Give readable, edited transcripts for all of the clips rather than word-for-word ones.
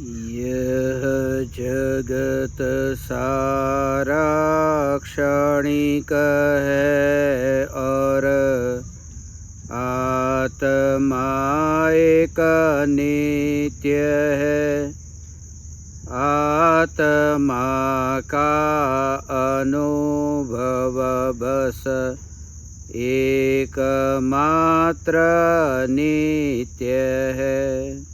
यह जगत सारा क्षणिक है और आत्मा एक नित्य है। आत्मा का अनुभव बस एकमात्र नित्य है।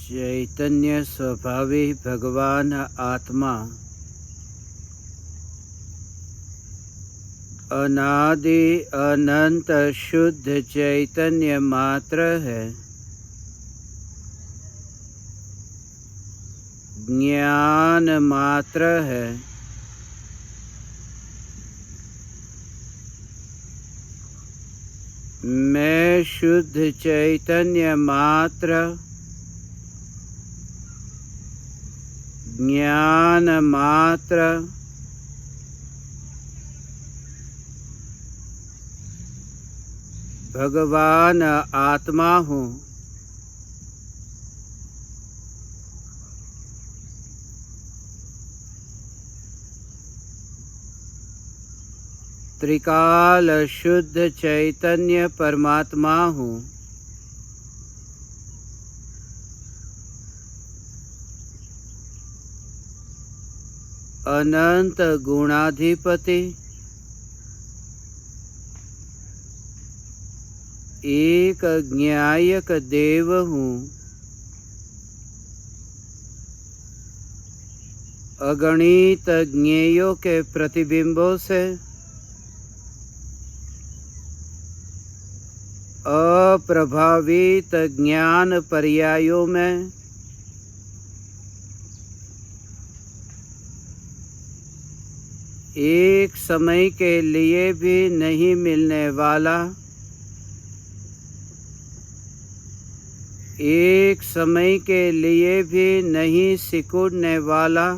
चैतन्य स्वभावी भगवान आत्मा अनादि अनंत शुद्ध चैतन्य मात्र है। ज्ञान मात्र है। मैं शुद्ध चैतन्य मात्र, ज्ञान मात्र, भगवान आत्मा हूँ। त्रिकाल शुद्ध चैतन्य परमात्मा हूँ। अनंत गुणाधिपति, एक ज्ञायक देव हूँ। अगणित ज्ञेयों के प्रतिबिंबों से अप्रभावित ज्ञान पर्यायों में एक समय के लिए भी नहीं मिलने वाला, एक समय के लिए भी नहीं सिकुड़ने वाला,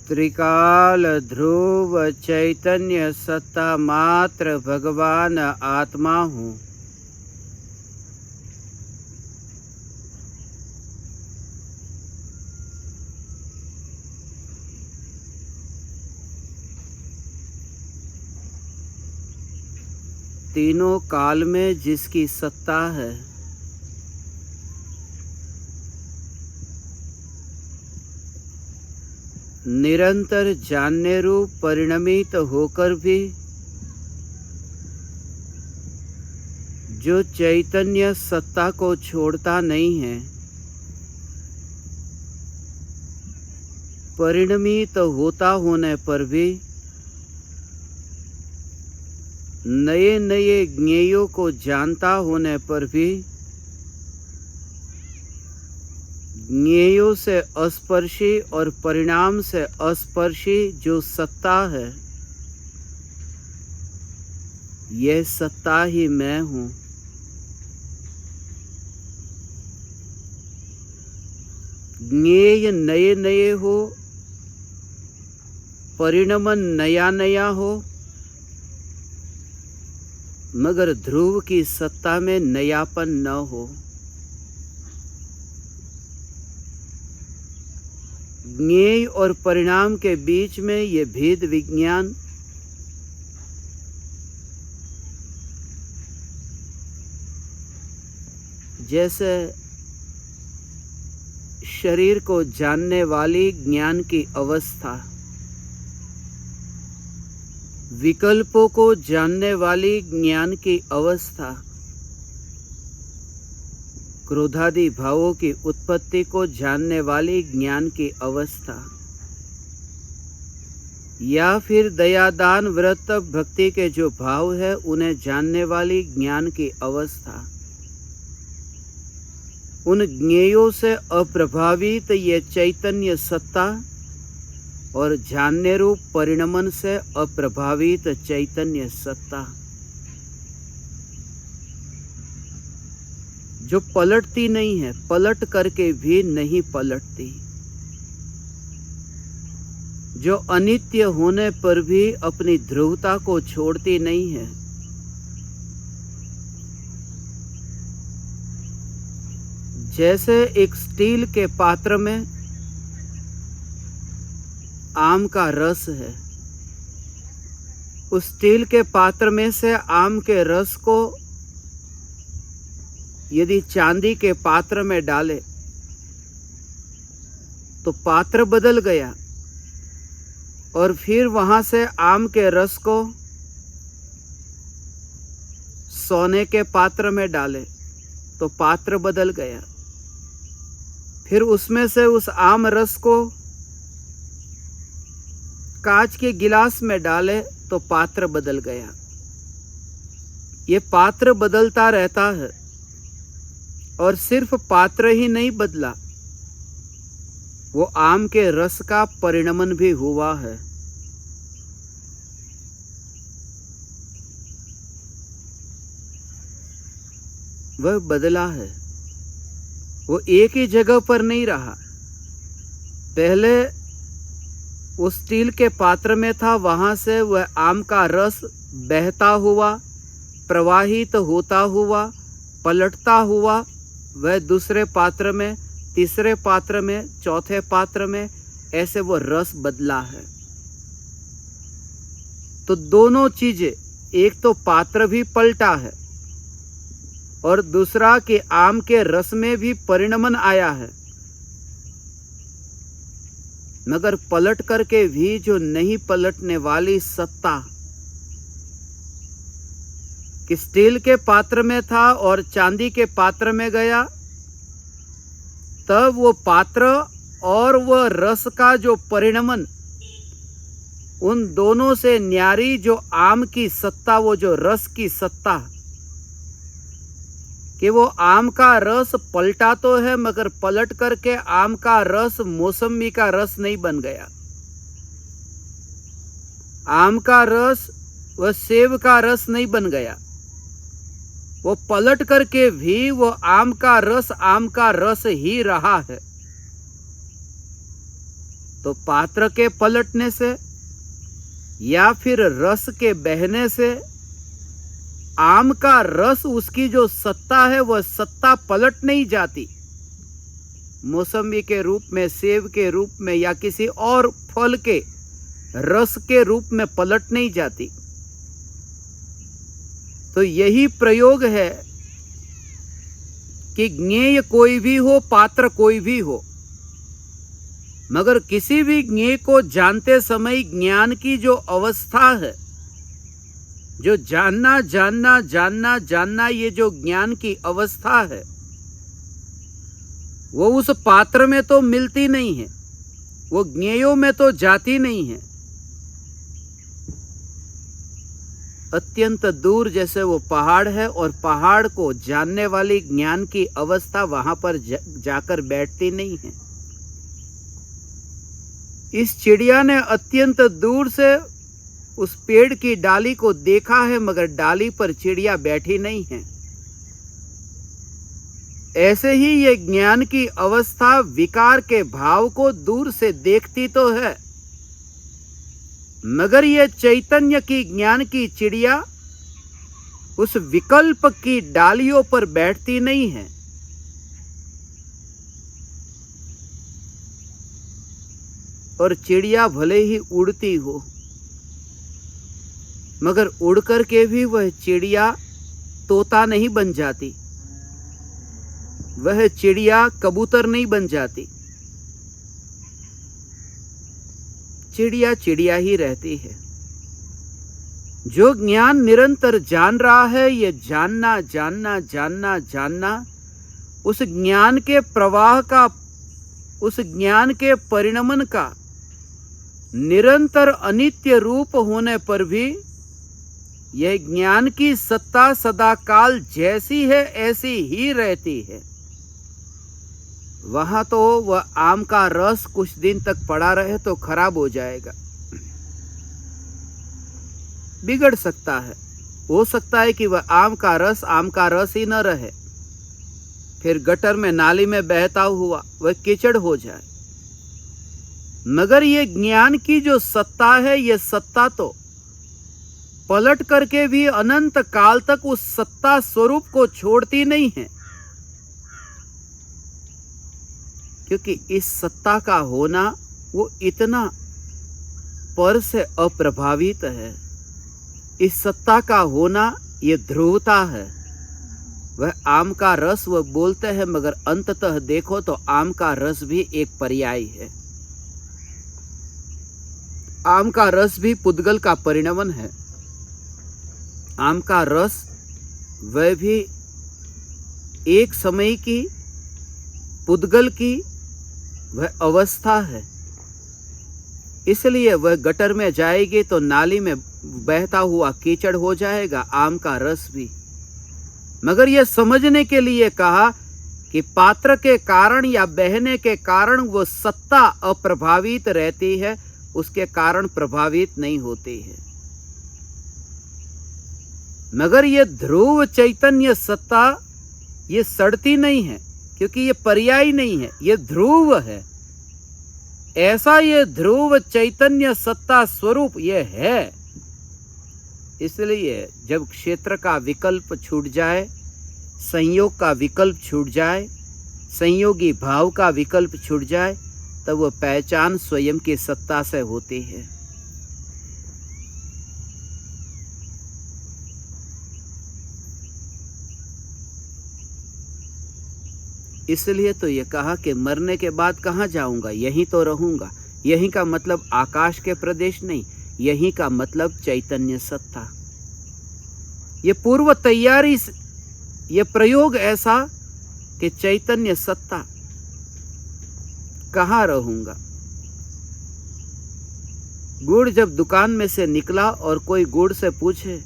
त्रिकाल ध्रुव चैतन्य सत्ता मात्र भगवान आत्मा हूँ। तीनों काल में जिसकी सत्ता है, निरंतर जानने रूप परिणमित होकर भी जो चैतन्य सत्ता को छोड़ता नहीं है, परिणमित होता होने पर भी नए नए ज्ञेयों को जानता होने पर भी ज्ञेयों से अस्पर्शी और परिणाम से अस्पर्शी जो सत्ता है, यह सत्ता ही मैं हूँ। ज्ञेय नए नए हो, परिणमन नया नया हो, मगर ध्रुव की सत्ता में नयापन न हो। ज्ञेय और परिणाम के बीच में ये भेद विज्ञान जैसे शरीर को जानने वाली ज्ञान की अवस्था, विकल्पों को जानने वाली ज्ञान की अवस्था, क्रोधादि भावों की उत्पत्ति को जानने वाली ज्ञान की अवस्था, या फिर दयादान व्रत भक्ति के जो भाव है उन्हें जानने वाली ज्ञान की अवस्था, उन ज्ञेयों से अप्रभावित ये चैतन्य सत्ता और जानने रूप परिणमन से अप्रभावित चैतन्य सत्ता जो पलटती नहीं है, पलट करके भी नहीं पलटती, जो अनित्य होने पर भी अपनी ध्रुवता को छोड़ती नहीं है, जैसे एक स्टील के पात्र में आम का रस है, उस स्टील के पात्र में से आम के रस को यदि चांदी के पात्र में डाले तो पात्र बदल गया, और फिर वहां से आम के रस को सोने के पात्र में डाले तो पात्र बदल गया, फिर उसमें से उस आम रस को कांच के गिलास में डाले तो पात्र बदल गया। ये पात्र बदलता रहता है, और सिर्फ पात्र ही नहीं बदला, वो आम के रस का परिणमन भी हुआ है। वह बदला है, वो एक ही जगह पर नहीं रहा। पहले उस स्टील के पात्र में था, वहां से वह आम का रस बहता हुआ, प्रवाहित होता हुआ, पलटता हुआ, वह दूसरे पात्र में, तीसरे पात्र में, चौथे पात्र में, ऐसे वो रस बदला है। तो दोनों चीजें, एक तो पात्र भी पलटा है और दूसरा कि आम के रस में भी परिणमन आया है, मगर पलट करके भी जो नहीं पलटने वाली सत्ता, कि स्टील के पात्र में था और चांदी के पात्र में गया, तब वो पात्र और वह रस का जो परिणमन, उन दोनों से न्यारी जो आम की सत्ता, वो जो रस की सत्ता, कि वो आम का रस पलटा तो है, मगर पलट करके आम का रस मौसमी का रस नहीं बन गया। आम का रस वह सेब का रस नहीं बन गया, वो पलट करके भी वो आम का रस ही रहा है। तो पात्र के पलटने से या फिर रस के बहने से आम का रस, उसकी जो सत्ता है वह सत्ता पलट नहीं जाती, मौसमी के रूप में, सेब के रूप में या किसी और फल के रस के रूप में पलट नहीं जाती। तो यही प्रयोग है कि ज्ञेय कोई भी हो, पात्र कोई भी हो, मगर किसी भी ज्ञेय को जानते समय ज्ञान की जो अवस्था है, जो जानना जानना जानना जानना, ये जो ज्ञान की अवस्था है, वो उस पात्र में तो मिलती नहीं है, वो ज्ञेयों में तो जाती नहीं है। अत्यंत दूर जैसे वो पहाड़ है, और पहाड़ को जानने वाली ज्ञान की अवस्था वहां पर जाकर बैठती नहीं है। इस चिड़िया ने अत्यंत दूर से उस पेड़ की डाली को देखा है, मगर डाली पर चिड़िया बैठी नहीं है। ऐसे ही ये ज्ञान की अवस्था विकार के भाव को दूर से देखती तो है, मगर ये चैतन्य की ज्ञान की चिड़िया उस विकल्प की डालियों पर बैठती नहीं है। और चिड़िया भले ही उड़ती हो, मगर उड़ करके भी वह चिड़िया तोता नहीं बन जाती, वह चिड़िया कबूतर नहीं बन जाती। चिड़िया चिड़िया ही रहती है। जो ज्ञान निरंतर जान रहा है, ये जानना जानना जानना जानना, उस ज्ञान के प्रवाह का, उस ज्ञान के परिणमन का निरंतर अनित्य रूप होने पर भी यह ज्ञान की सत्ता सदा काल जैसी है ऐसी ही रहती है। वहां तो वह आम का रस कुछ दिन तक पड़ा रहे तो खराब हो जाएगा, बिगड़ सकता है। हो सकता है कि वह आम का रस ही न रहे, फिर गटर में नाली में बहता हुआ वह कीचड़ हो जाए। मगर ये ज्ञान की जो सत्ता है, ये सत्ता तो पलट करके भी अनंत काल तक उस सत्ता स्वरूप को छोड़ती नहीं है, क्योंकि इस सत्ता का होना वो इतना पर से अप्रभावित है। इस सत्ता का होना ये ध्रुवता है। वह आम का रस वह बोलते हैं, मगर अंततः देखो तो आम का रस भी एक पर्याय है। आम का रस भी पुद्गल का परिणमन है। आम का रस वह भी एक समय की पुद्गल की वह अवस्था है। इसलिए वह गटर में जाएगी तो नाली में बहता हुआ कीचड़ हो जाएगा आम का रस भी। मगर यह समझने के लिए कहा कि पात्र के कारण या बहने के कारण वो सत्ता अप्रभावित रहती है, उसके कारण प्रभावित नहीं होती है। मगर ये ध्रुव चैतन्य सत्ता ये सड़ती नहीं है, क्योंकि ये पर्याय नहीं है, ये ध्रुव है। ऐसा ये ध्रुव चैतन्य सत्ता स्वरूप ये है। इसलिए जब क्षेत्र का विकल्प छूट जाए, संयोग का विकल्प छूट जाए, संयोगी भाव का विकल्प छूट जाए, तब वह पहचान स्वयं की सत्ता से होती है। इसलिए तो ये कहा कि मरने के बाद कहाँ जाऊंगा, यहीं तो रहूंगा। यहीं का मतलब आकाश के प्रदेश नहीं, यहीं का मतलब चैतन्य सत्ता। ये पूर्व तैयारी, ये प्रयोग ऐसा कि चैतन्य सत्ता कहाँ रहूंगा। गुड़ जब दुकान में से निकला और कोई गुड़ से पूछे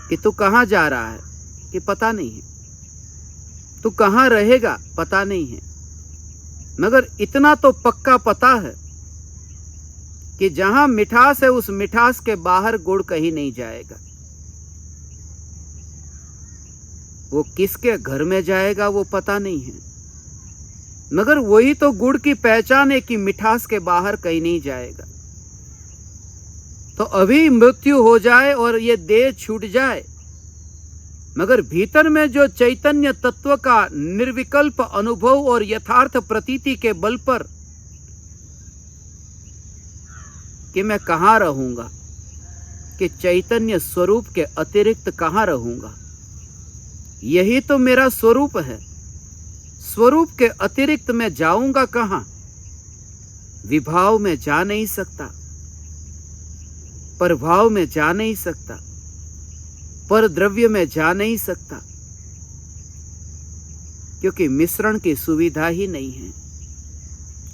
कि तू कहाँ जा रहा है, कि पता नहीं है। तू कहाँ रहेगा, पता नहीं है। मगर इतना तो पक्का पता है कि जहां मिठास है उस मिठास के बाहर गुड़ कहीं नहीं जाएगा। वो किसके घर में जाएगा वो पता नहीं है, मगर वही तो गुड़ की पहचान है कि मिठास के बाहर कहीं नहीं जाएगा। तो अभी मृत्यु हो जाए और ये देह छूट जाए, मगर भीतर में जो चैतन्य तत्व का निर्विकल्प अनुभव और यथार्थ प्रतीति के बल पर कि मैं कहाँ रहूंगा, कि चैतन्य स्वरूप के अतिरिक्त कहाँ रहूंगा, यही तो मेरा स्वरूप है। स्वरूप के अतिरिक्त मैं जाऊंगा कहाँ? विभाव में जा नहीं सकता, प्रभाव में जा नहीं सकता, पर द्रव्य में जा नहीं सकता, क्योंकि मिश्रण की सुविधा ही नहीं है।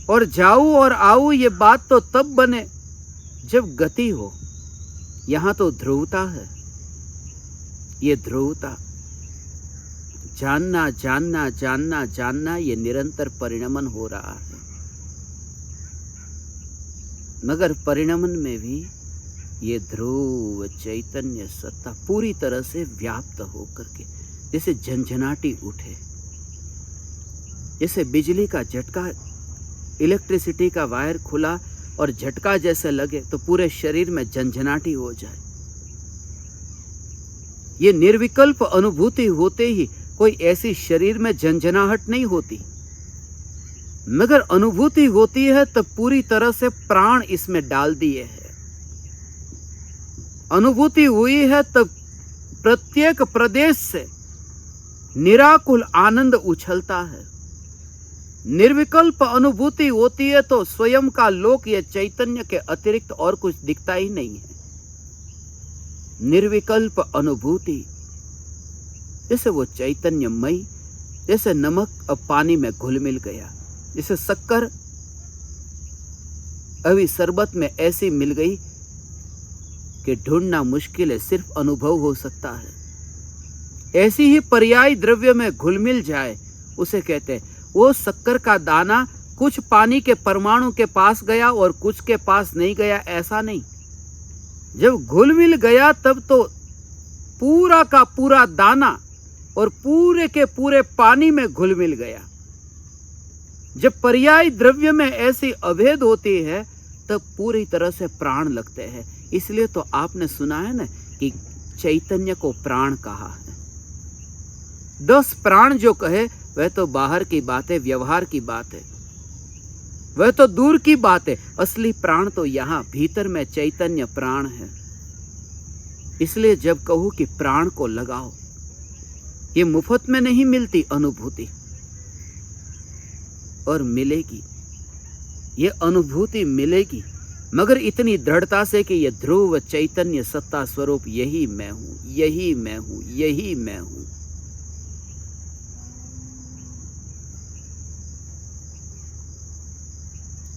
और जाऊं और आऊं ये बात तो तब बने जब गति हो। यहां तो ध्रुवता है। ये ध्रुवता, जानना जानना जानना जानना, ये निरंतर परिणमन हो रहा है। मगर परिणमन में भी ये ध्रुव चैतन्य सत्ता पूरी तरह से व्याप्त होकर के जैसे झंझनाटी उठे, जैसे बिजली का झटका, इलेक्ट्रिसिटी का वायर खुला और झटका जैसे लगे तो पूरे शरीर में झंझनाटी हो जाए। ये निर्विकल्प अनुभूति होते ही कोई ऐसी शरीर में झंझनाहट नहीं होती, मगर अनुभूति होती है तब पूरी तरह से प्राण इसमें डाल दिए हैं। अनुभूति हुई है तब प्रत्येक प्रदेश से निराकुल आनंद उछलता है। निर्विकल्प अनुभूति होती है तो स्वयं का लोक या चैतन्य के अतिरिक्त और कुछ दिखता ही नहीं है। निर्विकल्प अनुभूति, जैसे वो चैतन्यमयी, जैसे नमक अब पानी में घुल मिल गया, जैसे शक्कर अभी शरबत में ऐसी मिल गई कि ढूंढना मुश्किल है, सिर्फ अनुभव हो सकता है। ऐसी ही पर्याय द्रव्य में घुल मिल जाए उसे कहते हैं। वो शक्कर का दाना कुछ पानी के परमाणु के पास गया और कुछ के पास नहीं गया, ऐसा नहीं। जब घुल मिल गया तब तो पूरा का पूरा दाना और पूरे के पूरे पानी में घुल मिल गया। जब पर्याय द्रव्य में ऐसी अभेद होती है तब पूरी तरह से प्राण लगते हैं। इसलिए तो आपने सुना है ना कि चैतन्य को प्राण कहा है। 10 प्राण जो कहे वह तो बाहर की बात है, व्यवहार की बात है, वह तो दूर की बात है। असली प्राण तो यहां भीतर में चैतन्य प्राण है। इसलिए जब कहूं कि प्राण को लगाओ, ये मुफ्त में नहीं मिलती अनुभूति, और मिलेगी, ये अनुभूति मिलेगी, मगर इतनी दृढ़ता से कि ये ध्रुव चैतन्य सत्ता स्वरूप यही मैं हूं, यही मैं हूं, यही मैं हूं।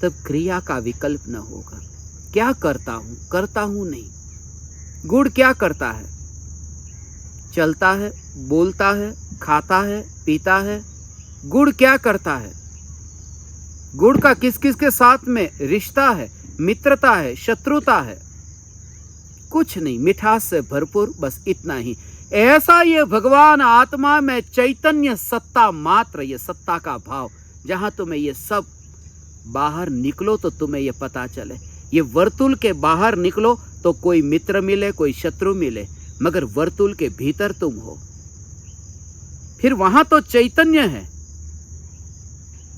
तब क्रिया का विकल्प न होगा। क्या करता हूं? करता हूं नहीं। गुड़ क्या करता है? चलता है, बोलता है, खाता है, पीता है। गुड़ क्या करता है? गुड़ का किस किस के साथ में रिश्ता है, मित्रता है, शत्रुता है? कुछ नहीं, मिठास से भरपूर, बस इतना ही। ऐसा ये भगवान आत्मा में चैतन्य सत्ता मात्र, ये सत्ता का भाव, जहां तुम्हें ये सब बाहर निकलो तो तुम्हें ये पता चले। ये वर्तुल के बाहर निकलो तो कोई मित्र मिले, कोई शत्रु मिले, मगर वर्तुल के भीतर तुम हो, फिर वहां तो चैतन्य है।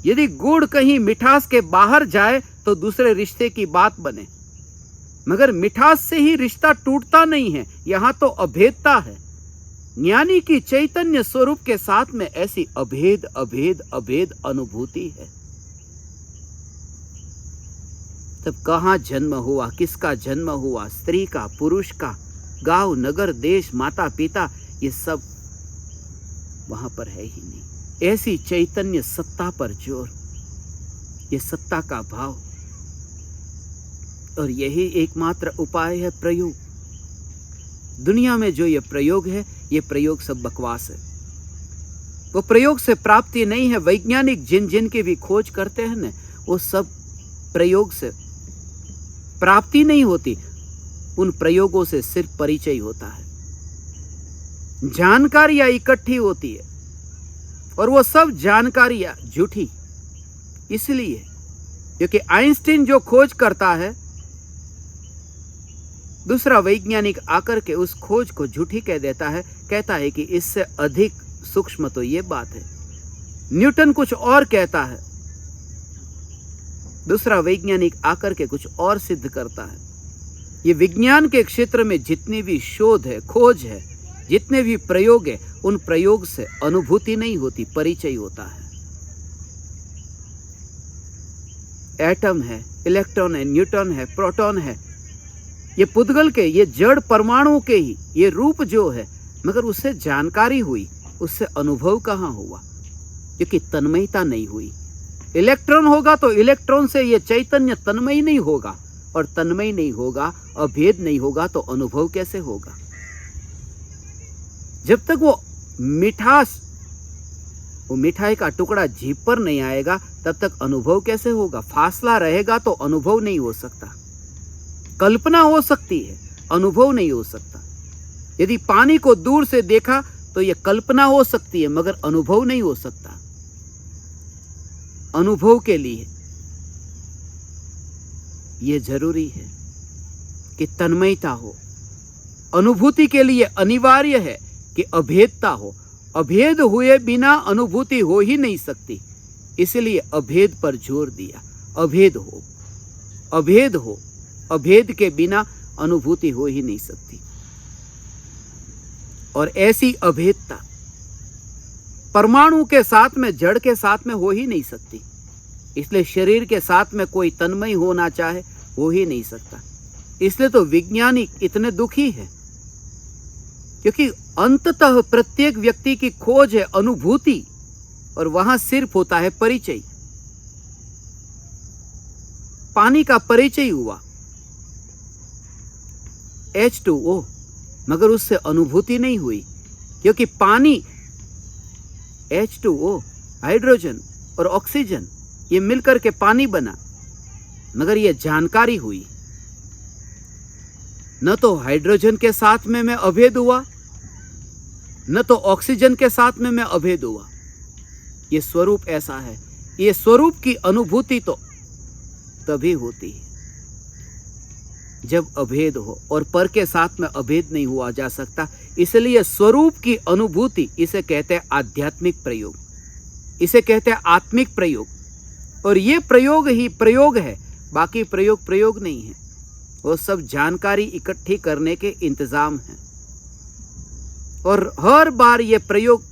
यदि गुड़ कहीं मिठास के बाहर जाए तो दूसरे रिश्ते की बात बने, मगर मिठास से ही रिश्ता टूटता नहीं है, यहां तो अभेदता है। ज्ञानी की चैतन्य स्वरूप के साथ में ऐसी अभेद अभेद अभेद अनुभूति है। तब कहां जन्म हुआ, किसका जन्म हुआ, स्त्री का, पुरुष का, गांव, नगर, देश, माता पिता, ये सब वहां पर है ही नहीं। ऐसी चैतन्य सत्ता पर जोर, ये सत्ता का भाव, और यही एकमात्र उपाय है प्रयोग। दुनिया में जो ये प्रयोग है, ये प्रयोग सब बकवास है। वो प्रयोग से प्राप्ति नहीं है। वैज्ञानिक जिन जिन की भी खोज करते हैं ना, वो सब प्रयोग से प्राप्ति नहीं होती। उन प्रयोगों से सिर्फ परिचय होता है, जानकारियां इकट्ठी होती है, और वो सब जानकारियां झूठी। इसलिए क्योंकि आइंस्टीन जो खोज करता है, दूसरा वैज्ञानिक आकर के उस खोज को झूठी कह देता है, कहता है कि इससे अधिक सूक्ष्म तो ये बात है। न्यूटन कुछ और कहता है, दूसरा वैज्ञानिक आकर के कुछ और सिद्ध करता है। ये विज्ञान के क्षेत्र में जितनी भी शोध है, खोज है, जितने भी प्रयोग है, उन प्रयोग से अनुभूति नहीं होती, परिचय होता है। एटम है, इलेक्ट्रॉन है, न्यूट्रॉन है, प्रोटॉन है, ये पुद्गल के, ये जड़ परमाणुओं के ही ये रूप जो है, मगर उससे जानकारी हुई, उससे अनुभव कहाँ हुआ? क्योंकि तन्मयता नहीं हुई। इलेक्ट्रॉन होगा तो इलेक्ट्रॉन से ये चैतन्य तन्मय नहीं होगा, और तन्मय नहीं होगा, अभेद नहीं होगा, तो अनुभव कैसे होगा? जब तक वो मिठास, वो मिठाई का टुकड़ा जीभ पर नहीं आएगा, तब तक अनुभव कैसे होगा? फासला रहेगा तो अनुभव नहीं हो सकता। कल्पना हो सकती है, अनुभव नहीं हो सकता। यदि पानी को दूर से देखा तो यह कल्पना हो सकती है, मगर अनुभव नहीं हो सकता। अनुभव के लिए यह जरूरी है कि तन्मयता हो। अनुभूति के लिए अनिवार्य है कि अभेदता हो। अभेद हुए बिना अनुभूति हो ही नहीं सकती। इसलिए अभेद पर जोर दिया। अभेद हो, अभेद हो, अभेद के बिना अनुभूति हो ही नहीं सकती। और ऐसी अभेदता परमाणु के साथ में, जड़ के साथ में हो ही नहीं सकती। इसलिए शरीर के साथ में कोई तन्मय होना चाहे, हो ही नहीं सकता। इसलिए तो वैज्ञानिक इतने दुखी है, क्योंकि अंततः प्रत्येक व्यक्ति की खोज है अनुभूति, और वहां सिर्फ होता है परिचय। पानी का परिचय हुआ, H2O, मगर उससे अनुभूति नहीं हुई, क्योंकि पानी H2O, हाइड्रोजन और ऑक्सीजन, ये मिलकर के पानी बना, मगर ये जानकारी हुई। न तो हाइड्रोजन के साथ में मैं अभेद हुआ, न तो ऑक्सीजन के साथ में मैं अभेद हुआ। ये स्वरूप ऐसा है। ये स्वरूप की अनुभूति तो तभी होती है जब अभेद हो, और पर के साथ में अभेद नहीं हुआ जा सकता। इसलिए स्वरूप की अनुभूति, इसे कहते हैं आध्यात्मिक प्रयोग, इसे कहते हैं आत्मिक प्रयोग। और ये प्रयोग ही प्रयोग है, बाकी प्रयोग प्रयोग नहीं है। वो सब जानकारी इकट्ठी करने के इंतजाम हैं। और हर बार ये प्रयोग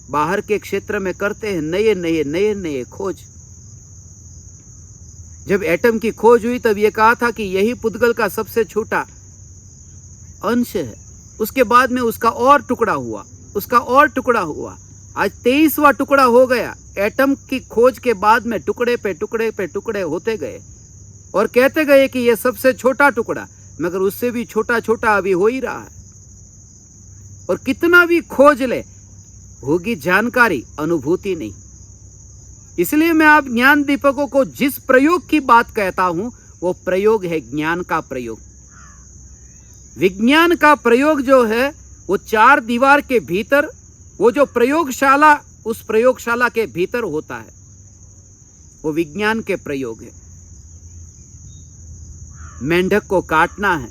बाहर के क्षेत्र में करते हैं, नए नए नए नए खोज। जब एटम की खोज हुई तब ये कहा था कि यही पुद्गल का सबसे छोटा अंश है। उसके बाद में उसका और टुकड़ा हुआ, उसका और टुकड़ा हुआ, आज 23वां टुकड़ा हो गया। एटम की खोज के बाद में टुकड़े पे टुकड़े पे टुकड़े होते गए और कहते गए कि ये सबसे छोटा टुकड़ा, मगर उससे भी छोटा छोटा अभी हो ही रहा है। और कितना भी खोज ले, होगी जानकारी, अनुभूति नहीं। इसलिए मैं आप ज्ञान दीपकों को जिस प्रयोग की बात कहता हूं, वो प्रयोग है ज्ञान का प्रयोग। विज्ञान का प्रयोग जो है वो 4 दीवार के भीतर, वो जो प्रयोगशाला, उस प्रयोगशाला के भीतर होता है, वो विज्ञान के प्रयोग है। मेंढक को काटना है,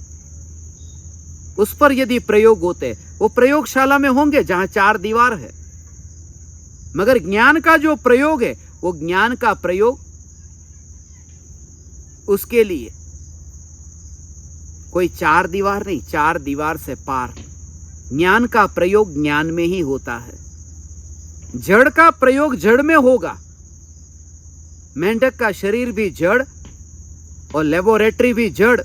उस पर यदि प्रयोग होते, वो प्रयोगशाला में होंगे जहां 4 दीवार है। मगर ज्ञान का जो प्रयोग है, वो ज्ञान का प्रयोग उसके लिए कोई 4 दीवार नहीं, 4 दीवार से पार। ज्ञान का प्रयोग ज्ञान में ही होता है। जड़ का प्रयोग जड़ में होगा। मेंढक का शरीर भी जड़ और लेबोरेटरी भी जड़।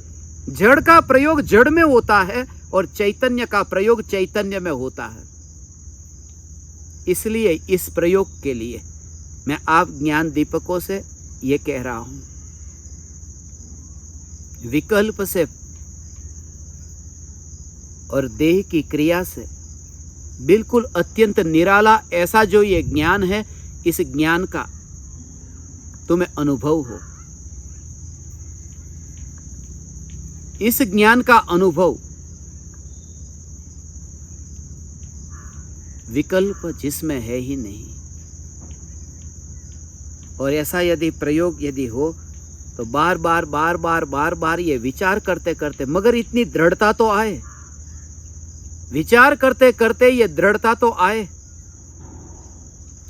जड़ का प्रयोग जड़ में होता है और चैतन्य का प्रयोग चैतन्य में होता है। इसलिए इस प्रयोग के लिए मैं आप ज्ञान दीपकों से ये कह रहा हूं, विकल्प से और देह की क्रिया से बिल्कुल अत्यंत निराला ऐसा जो ये ज्ञान है, इस ज्ञान का तुम्हें अनुभव हो। इस ज्ञान का अनुभव विकल्प जिसमें है ही नहीं। और ऐसा यदि प्रयोग यदि हो तो बार बार बार बार बार बार ये विचार करते करते, मगर इतनी दृढ़ता तो आए, विचार करते करते ये दृढ़ता तो आए।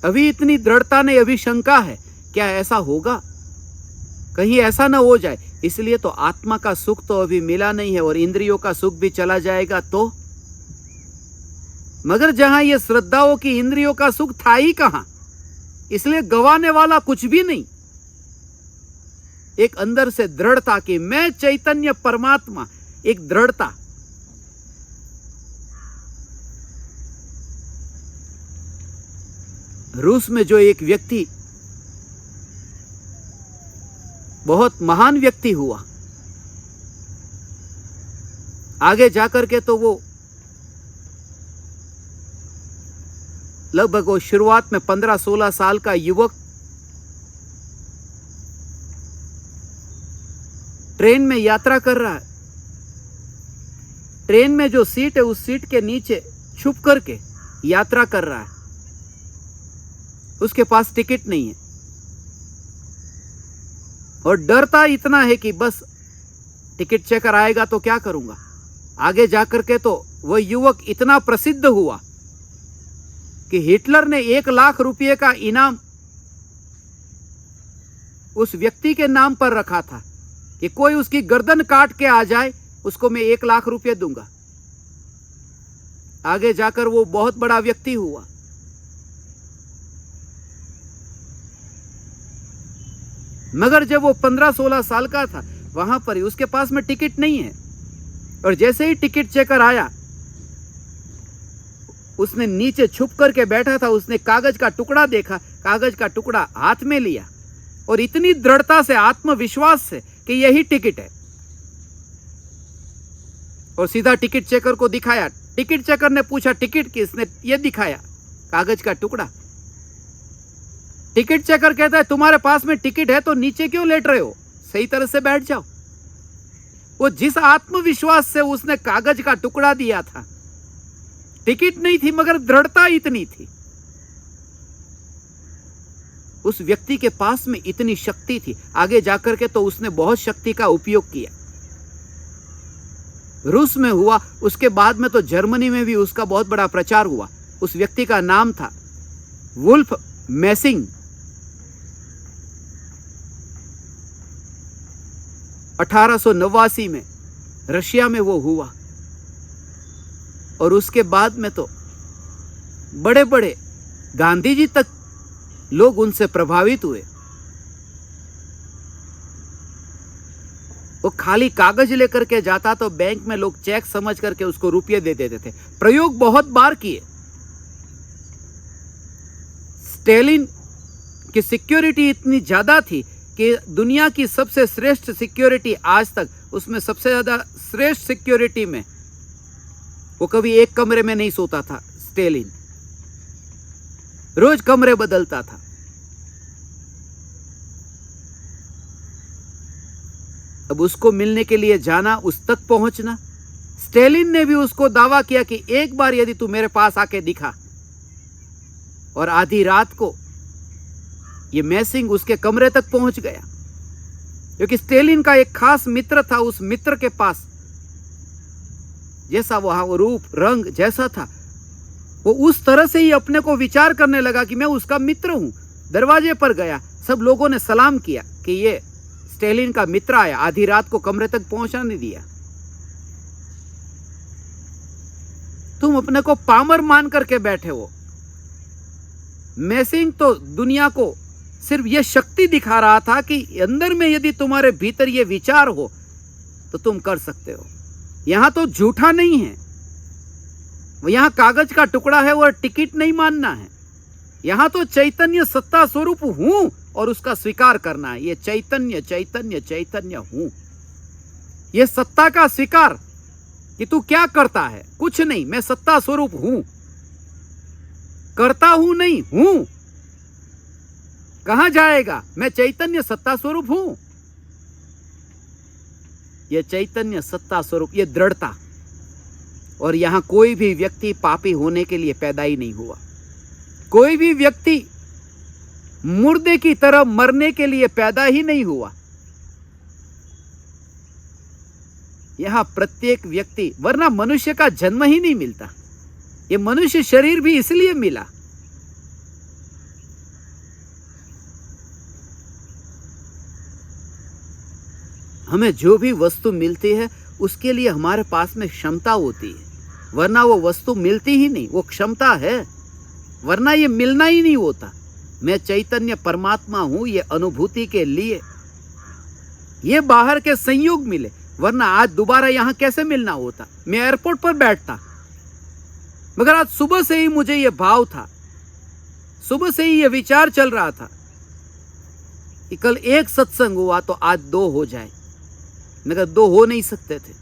अभी इतनी दृढ़ता नहीं, अभी शंका है, क्या ऐसा होगा, कहीं ऐसा ना हो जाए। इसलिए तो आत्मा का सुख तो अभी मिला नहीं है और इंद्रियों का सुख भी चला जाएगा तो। मगर जहां ये श्रद्धाओं की इंद्रियों का सुख था ही कहां, इसलिए गवाने वाला कुछ भी नहीं। एक अंदर से दृढ़ता कि मैं चैतन्य परमात्मा, एक दृढ़ता। रूस में जो एक व्यक्ति बहुत महान व्यक्ति हुआ, आगे जाकर के तो वो लगभग वो शुरुआत में 15-16 साल का युवक ट्रेन में यात्रा कर रहा है। ट्रेन में जो सीट है उस सीट के नीचे छुप करके यात्रा कर रहा है। उसके पास टिकट नहीं है और डरता इतना है कि बस टिकट चेकर आएगा तो क्या करूंगा। आगे जाकर के तो वह युवक इतना प्रसिद्ध हुआ कि हिटलर ने 1 लाख रुपये का इनाम उस व्यक्ति के नाम पर रखा था कि कोई उसकी गर्दन काट के आ जाए, उसको मैं 1 लाख रुपये दूंगा। आगे जाकर वो बहुत बड़ा व्यक्ति हुआ। मगर जब वो 15-16 साल का था, वहां पर ही उसके पास में टिकट नहीं है। और जैसे ही टिकट चेकर आया, उसने नीचे छुप करके बैठा था, उसने कागज का टुकड़ा देखा, कागज का टुकड़ा हाथ में लिया और इतनी दृढ़ता से, आत्मविश्वास से कि यही टिकट है, और सीधा टिकट चेकर को दिखाया। टिकट चेकर ने पूछा टिकट किसने? ये दिखाया कागज का टुकड़ा। टिकट चेकर कहता है तुम्हारे पास में टिकट है तो नीचे क्यों लेट रहे हो, सही तरह से बैठ जाओ। वो जिस आत्मविश्वास से उसने कागज का टुकड़ा दिया था, टिकट नहीं थी मगर दृढ़ता इतनी थी। उस व्यक्ति के पास में इतनी शक्ति थी, आगे जाकर के तो उसने बहुत शक्ति का उपयोग किया। रूस में हुआ, उसके बाद में तो जर्मनी में भी उसका बहुत बड़ा प्रचार हुआ। उस व्यक्ति का नाम था वुल्फ मैसिंग। 1889 में रशिया में वो हुआ, और उसके बाद में तो बड़े बड़े गांधी जी तक लोग उनसे प्रभावित हुए। वो खाली कागज लेकर के जाता तो बैंक में लोग चेक समझ करके उसको रुपये दे देते थे। प्रयोग बहुत बार किए। स्टेलिन की सिक्योरिटी इतनी ज्यादा थी कि दुनिया की सबसे श्रेष्ठ सिक्योरिटी आज तक, उसमें सबसे ज्यादा श्रेष्ठ सिक्योरिटी में वो कभी एक कमरे में नहीं सोता था। स्टेलिन रोज कमरे बदलता था। अब उसको मिलने के लिए जाना, उस तक पहुंचना। स्टेलिन ने भी उसको दावा किया कि एक बार यदि तू मेरे पास आके दिखा, और आधी रात को ये मैसिंग उसके कमरे तक पहुंच गया, क्योंकि स्टेलिन का एक खास मित्र था। उस मित्र के पास जैसा वहां वो रूप रंग जैसा था, वो उस तरह से ही अपने को विचार करने लगा कि मैं उसका मित्र हूं। दरवाजे पर गया, सब लोगों ने सलाम किया कि ये स्टेलिन का मित्र आया, आधी रात को कमरे तक पहुंचना नहीं दिया। तुम अपने को पामर मान करके बैठे हो। मैसिंग तो दुनिया को सिर्फ यह शक्ति दिखा रहा था कि अंदर में यदि तुम्हारे भीतर ये विचार हो तो तुम कर सकते हो। यहां तो झूठा नहीं है, यहां कागज का टुकड़ा है और टिकट नहीं मानना है। यहां तो चैतन्य सत्ता स्वरूप हूं और उसका स्वीकार करना है। ये चैतन्य चैतन्य चैतन्य हूं, ये सत्ता का स्वीकार कि तू क्या करता है। कुछ नहीं, मैं सत्ता स्वरूप हूं, करता हूं नहीं, हूं। कहां जाएगा? मैं चैतन्य सत्ता स्वरूप हूं। यह चैतन्य सत्ता स्वरूप, यह दृढ़ता। और यहां कोई भी व्यक्ति पापी होने के लिए पैदा ही नहीं हुआ। कोई भी व्यक्ति मुर्दे की तरह मरने के लिए पैदा ही नहीं हुआ। यहां प्रत्येक व्यक्ति, वरना मनुष्य का जन्म ही नहीं मिलता। यह मनुष्य शरीर भी इसलिए मिला। हमें जो भी वस्तु मिलती है उसके लिए हमारे पास में क्षमता होती है, वरना वो वस्तु मिलती ही नहीं। वो क्षमता है, वरना ये मिलना ही नहीं होता। मैं चैतन्य परमात्मा हूं, ये अनुभूति के लिए ये बाहर के संयोग मिले, वरना आज दोबारा यहां कैसे मिलना होता। मैं एयरपोर्ट पर बैठता, मगर आज सुबह से ही मुझे ये भाव था, सुबह से ही ये विचार चल रहा था कि कल एक सत्संग हुआ तो आज 2 हो जाए, मगर 2 हो नहीं सकते थे।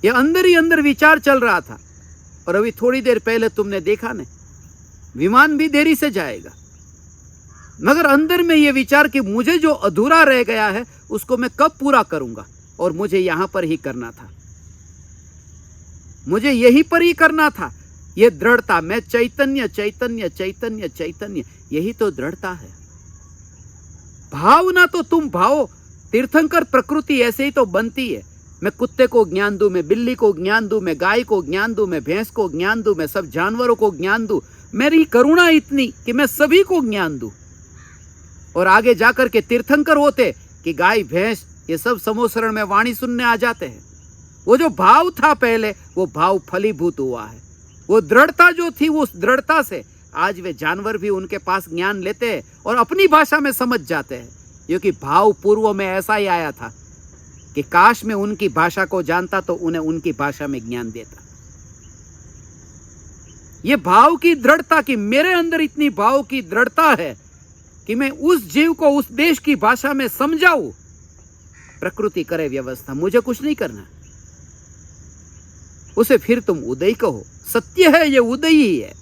ये अंदर ही अंदर विचार चल रहा था। और अभी थोड़ी देर पहले तुमने देखा ना, विमान भी देरी से जाएगा, मगर अंदर में ये विचार कि मुझे जो अधूरा रह गया है उसको मैं कब पूरा करूंगा, और मुझे यहां पर ही करना था, मुझे यहीं पर ही करना था। यह दृढ़ता, मैं चैतन्य चैतन्य चैतन्य चैतन्य, यही तो दृढ़ता है। भावना तो तुम भाव, तीर्थंकर प्रकृति ऐसे ही तो बनती है। मैं कुत्ते को ज्ञान दूं, मैं बिल्ली को ज्ञान दूं, मैं गाय को ज्ञान दूं, मैं भैंस को ज्ञान दूं, मैं सब जानवरों को ज्ञान दूं। मेरी करुणा इतनी कि मैं सभी को ज्ञान दूं। और आगे जाकर के तीर्थंकर होते कि गाय भैंस ये सब समोसरण में वाणी सुनने आ जाते हैं। वो जो भाव था पहले, वो भाव फलीभूत हुआ है। वो दृढ़ता जो थी, उस दृढ़ता से आज वे जानवर भी उनके पास ज्ञान लेते हैं और अपनी भाषा में समझ जाते हैं, क्योंकि भाव पूर्व में ऐसा ही आया था कि काश मैं उनकी भाषा को जानता तो उन्हें उनकी भाषा में ज्ञान देता। ये भाव की दृढ़ता, कि मेरे अंदर इतनी भाव की दृढ़ता है कि मैं उस जीव को उस देश की भाषा में समझाऊं, प्रकृति करे व्यवस्था, मुझे कुछ नहीं करना। उसे फिर तुम उदय कहो, सत्य है ये उदय ही है।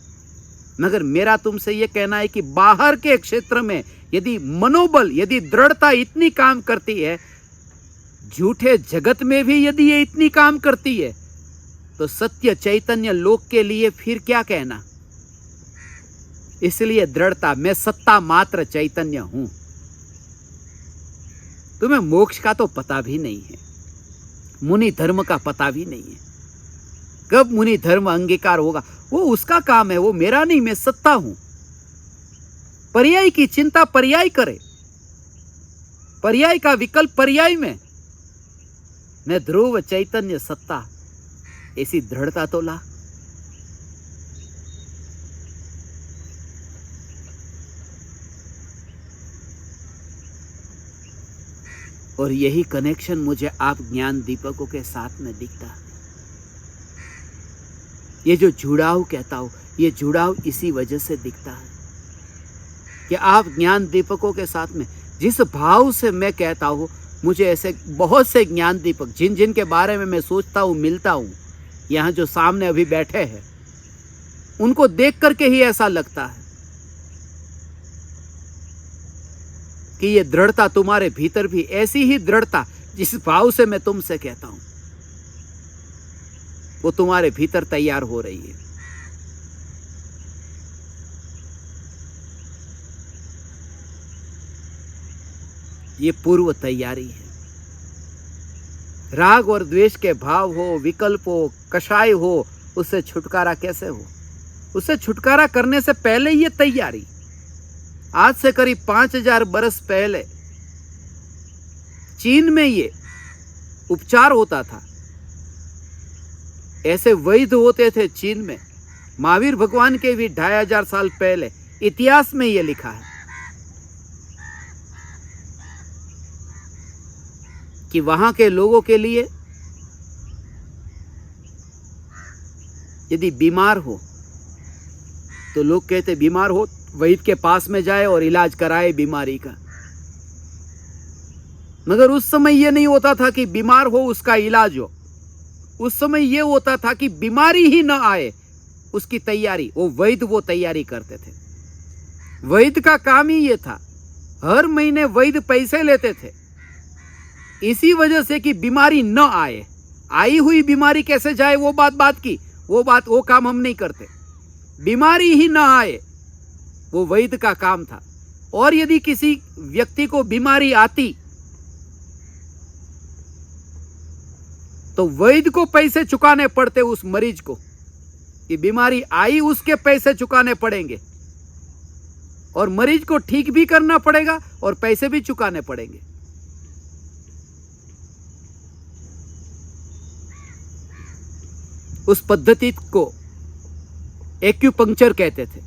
मगर मेरा तुमसे ये कहना है कि बाहर के क्षेत्र में यदि मनोबल, यदि दृढ़ता इतनी काम करती है, झूठे जगत में भी यदि ये इतनी काम करती है, तो सत्य चैतन्य लोक के लिए फिर क्या कहना। इसलिए दृढ़ता, मैं सत्ता मात्र चैतन्य हूं। तुम्हें मोक्ष का तो पता भी नहीं है, मुनि धर्म का पता भी नहीं है। कब मुनि धर्म अंगीकार होगा वो उसका काम है, वो मेरा नहीं, मैं सत्ता हूं। पर्याय की चिंता पर्याय करे, पर्याय का विकल्प पर्याय में। मैं ध्रुव चैतन्य सत्ता, ऐसी दृढ़ता तो ला। और यही कनेक्शन मुझे आप ज्ञान दीपकों के साथ में दिखता है। ये जो जुड़ाव कहता हूं, ये जुड़ाव इसी वजह से दिखता है कि आप ज्ञान दीपकों के साथ में जिस भाव से मैं कहता हूं, मुझे ऐसे बहुत से ज्ञान दीपक जिन जिन के बारे में मैं सोचता हूं, मिलता हूं, यहां जो सामने अभी बैठे हैं, उनको देख करके ही ऐसा लगता है कि ये दृढ़ता तुम्हारे भीतर भी ऐसी ही दृढ़ता जिस भाव से मैं तुमसे कहता हूं, वो तुम्हारे भीतर तैयार हो रही है। ये पूर्व तैयारी है। राग और द्वेष के भाव हो, विकल्प हो, कषाय हो, उससे छुटकारा कैसे हो? उससे छुटकारा करने से पहले ये तैयारी। आज से करीब 5000 बरस पहले चीन में ये उपचार होता था। ऐसे वैद्य होते थे चीन में। महावीर भगवान के भी 2500 साल पहले इतिहास में ये लिखा है कि वहां के लोगों के लिए यदि बीमार हो तो लोग कहते बीमार हो वैद्य के पास में जाए और इलाज कराए बीमारी का। मगर उस समय यह नहीं होता था कि बीमार हो उसका इलाज हो। उस समय यह होता था कि बीमारी ही न आए उसकी तैयारी, वो तैयारी करते थे। वैद्य का काम ही यह था। हर महीने वैद्य पैसे लेते थे इसी वजह से कि बीमारी न आए। आई हुई बीमारी कैसे जाए वो बात की, वो काम हम नहीं करते। बीमारी ही न आए, वो वैद्य का काम था। और यदि किसी व्यक्ति को बीमारी आती तो वैद्य को पैसे चुकाने पड़ते उस मरीज को, कि बीमारी आई उसके पैसे चुकाने पड़ेंगे और मरीज को ठीक भी करना पड़ेगा और पैसे भी चुकाने पड़ेंगे। उस पद्धति को एक्यूपंक्चर कहते थे,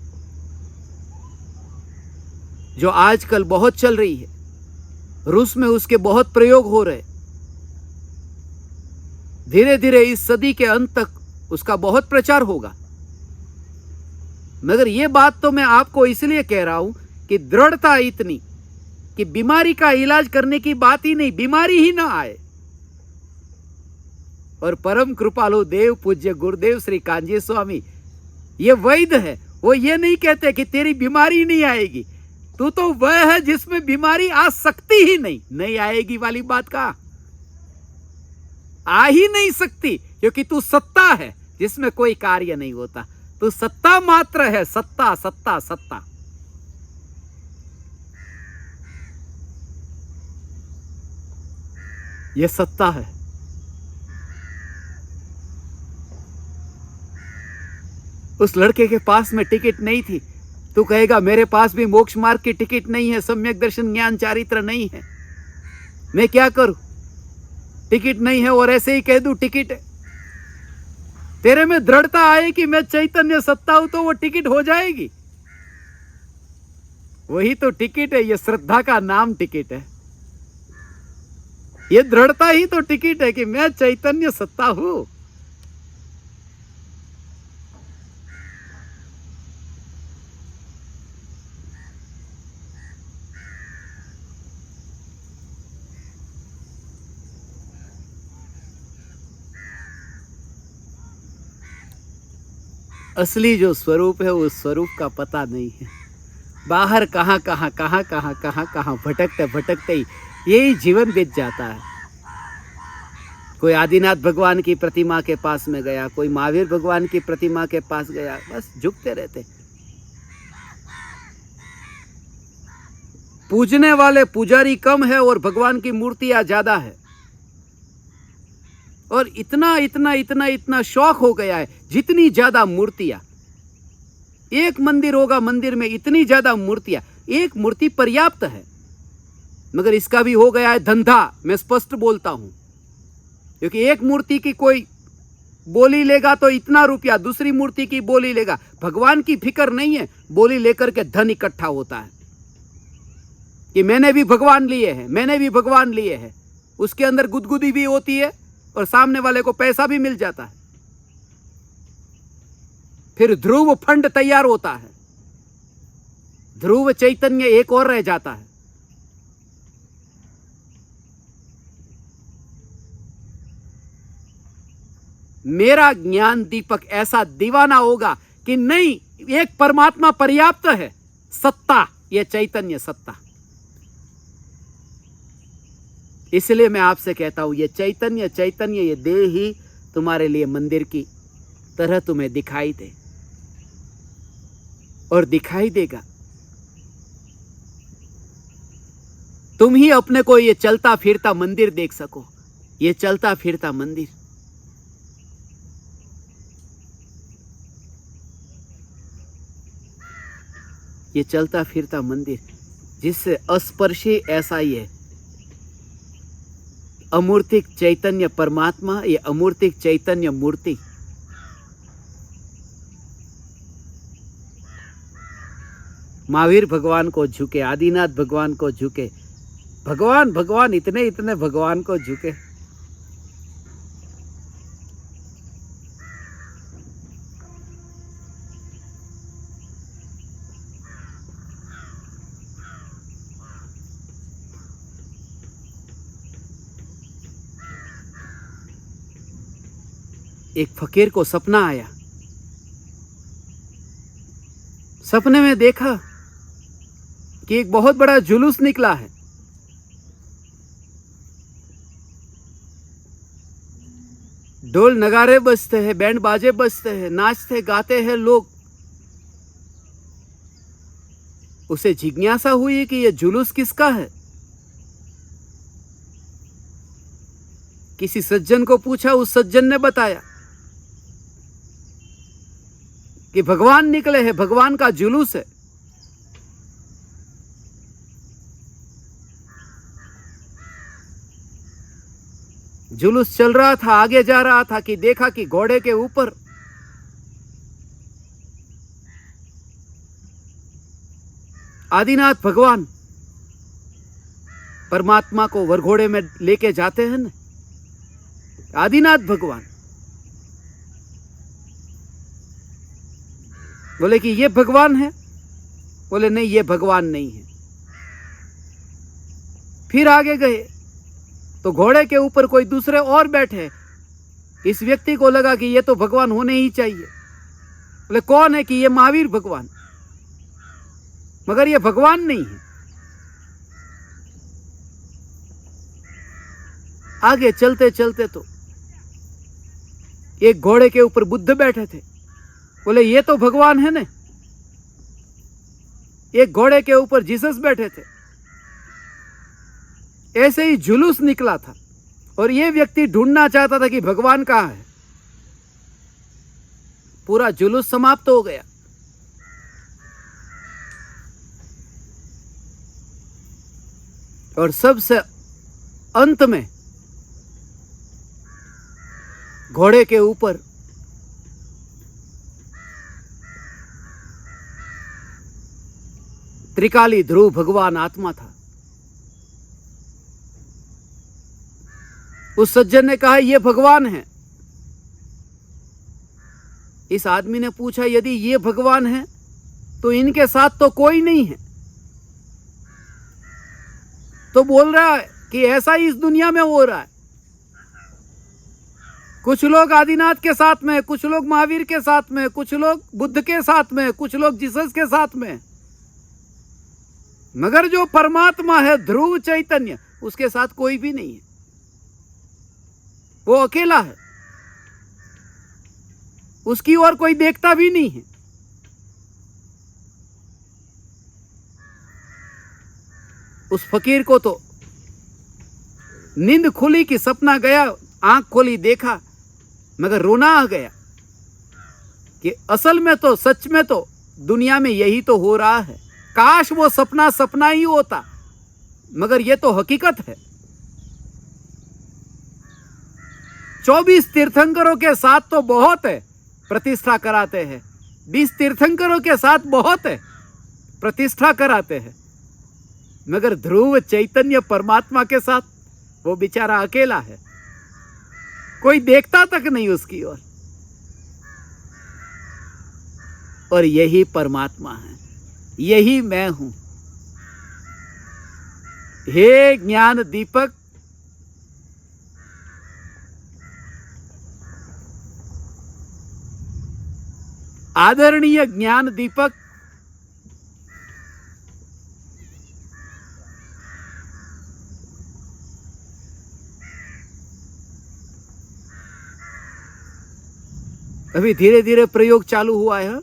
जो आजकल बहुत चल रही है। रूस में उसके बहुत प्रयोग हो रहे। धीरे धीरे इस सदी के अंत तक उसका बहुत प्रचार होगा। मगर यह बात तो मैं आपको इसलिए कह रहा हूं कि दृढ़ता इतनी कि बीमारी का इलाज करने की बात ही नहीं, बीमारी ही ना आए। और परम कृपालु देव पूज्य गुरुदेव श्री कांजी स्वामी ये वैद्य है। वो ये नहीं कहते कि तेरी बीमारी नहीं आएगी, तू तो वह है जिसमें बीमारी आ सकती ही नहीं आएगी वाली बात का आ ही नहीं सकती, क्योंकि तू सत्ता है जिसमें कोई कार्य नहीं होता। तू सत्ता मात्र है, सत्ता सत्ता सत्ता। यह सत्ता है। उस लड़के के पास में टिकट नहीं थी। तू कहेगा मेरे पास भी मोक्ष मार्ग की टिकट नहीं है, सम्यक दर्शन ज्ञान चारित्र नहीं है, मैं क्या करूं? टिकट नहीं है और ऐसे ही कह दूं टिकट है। तेरे में दृढ़ता आए कि मैं चैतन्य सत्ता हूं तो वो टिकट हो जाएगी। वही तो टिकट है। ये श्रद्धा का नाम टिकट है। ये दृढ़ता ही तो टिकट है कि मैं चैतन्य सत्ता हूं। असली जो स्वरूप है उस स्वरूप का पता नहीं है। बाहर कहाँ कहाँ भटकते भटकते ही यही जीवन बीत जाता है। कोई आदिनाथ भगवान की प्रतिमा के पास में गया, कोई महावीर भगवान की प्रतिमा के पास गया, बस झुकते रहते। पूजने वाले पुजारी कम है और भगवान की मूर्तियां ज्यादा है। और इतना इतना इतना इतना शौक हो गया है, जितनी ज्यादा मूर्तियां, एक मंदिर होगा, मंदिर में इतनी ज्यादा मूर्तियां, एक मूर्ति पर्याप्त है। मगर इसका भी हो गया है धंधा, मैं स्पष्ट बोलता हूं, क्योंकि एक मूर्ति की कोई बोली लेगा तो इतना रुपया, दूसरी मूर्ति की बोली लेगा। भगवान की फिक्र नहीं है, बोली लेकर के धन इकट्ठा होता है कि मैंने भी भगवान लिए हैं, मैंने भी भगवान लिए हैं। उसके अंदर गुदगुदी भी होती है और सामने वाले को पैसा भी मिल जाता है। फिर ध्रुव फंड तैयार होता है, ध्रुव चैतन्य एक और रह जाता है। मेरा ज्ञान दीपक ऐसा दीवाना होगा कि नहीं, एक परमात्मा पर्याप्त है, सत्ता, ये चैतन्य सत्ता। इसलिए मैं आपसे कहता हूं, ये चैतन्य चैतन्य ये देह ही तुम्हारे लिए मंदिर की तरह तुम्हें दिखाई दे और दिखाई देगा। तुम ही अपने को ये चलता फिरता मंदिर देख सको, ये चलता फिरता मंदिर। ये चलता फिरता मंदिर जिससे अस्पर्शी ऐसा ही है। अमूर्तिक चैतन्य परमात्मा, ये अमूर्तिक चैतन्य मूर्ति। महावीर भगवान को झुके, आदिनाथ भगवान को झुके, भगवान भगवान इतने इतने भगवान को झुके। एक फकीर को सपना आया। सपने में देखा कि एक बहुत बड़ा जुलूस निकला है। ढोल नगारे बजते हैं, बैंड बाजे बजते हैं, नाचते गाते हैं लोग। उसे जिज्ञासा हुई कि यह जुलूस किसका है। किसी सज्जन को पूछा, उस सज्जन ने बताया कि भगवान निकले हैं, भगवान का जुलूस है। जुलूस चल रहा था, आगे जा रहा था कि देखा कि घोड़े के ऊपर आदिनाथ भगवान परमात्मा को वरघोड़े में लेके जाते हैं ना, आदिनाथ भगवान। बोले कि ये भगवान है? बोले नहीं, ये भगवान नहीं है। फिर आगे गए तो घोड़े के ऊपर कोई दूसरे और बैठे। इस व्यक्ति को लगा कि ये तो भगवान होने ही चाहिए। बोले कौन है? कि ये महावीर भगवान। मगर ये भगवान नहीं है। आगे चलते चलते तो एक घोड़े के ऊपर बुद्ध बैठे थे। बोले ये तो भगवान है ना। एक घोड़े के ऊपर जीसस बैठे थे। ऐसे ही जुलूस निकला था और ये व्यक्ति ढूंढना चाहता था कि भगवान कहाँ है। पूरा जुलूस समाप्त हो गया। और सबसे अंत में घोड़े के ऊपर त्रिकाली ध्रुव भगवान आत्मा था। उस सज्जन ने कहा ये भगवान है। इस आदमी ने पूछा यदि ये भगवान है तो इनके साथ तो कोई नहीं है। तो बोल रहा है कि ऐसा ही इस दुनिया में हो रहा है। कुछ लोग आदिनाथ के साथ में, कुछ लोग महावीर के साथ में, कुछ लोग बुद्ध के साथ में, कुछ लोग जीसस के साथ में, मगर जो परमात्मा है ध्रुव चैतन्य, उसके साथ कोई भी नहीं है। वो अकेला है, उसकी ओर कोई देखता भी नहीं है। उस फकीर को तो नींद खुली कि सपना गया, आंख खोली देखा, मगर रोना आ गया कि असल में तो, सच में तो दुनिया में यही तो हो रहा है। काश वो सपना सपना ही होता, मगर ये तो हकीकत है। 24 तीर्थंकरों के साथ तो बहुत है, प्रतिष्ठा कराते हैं। 20 तीर्थंकरों के साथ बहुत है, प्रतिष्ठा कराते हैं, मगर ध्रुव चैतन्य परमात्मा के साथ वो बेचारा अकेला है, कोई देखता तक नहीं उसकी ओर। और यही परमात्मा है, यही मैं हूं। हे ज्ञान दीपक, आदरणीय ज्ञान दीपक, अभी धीरे धीरे प्रयोग चालू हुआ है।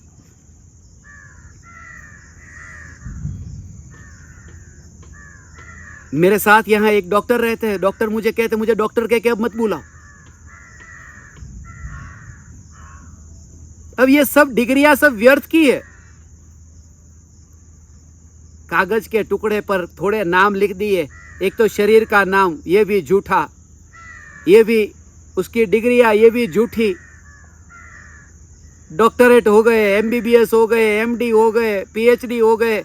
मेरे साथ यहां एक डॉक्टर रहते हैं। डॉक्टर मुझे कहते, मुझे डॉक्टर कह के अब मत बुलाओ। अब ये सब डिग्रियां सब व्यर्थ की है। कागज के टुकड़े पर थोड़े नाम लिख दिए, एक तो शरीर का नाम, ये भी झूठा, ये भी उसकी डिग्रियां, ये भी झूठी। डॉक्टरेट हो गए, एमबीबीएस हो गए, एमडी हो गए, पीएचडी हो गए,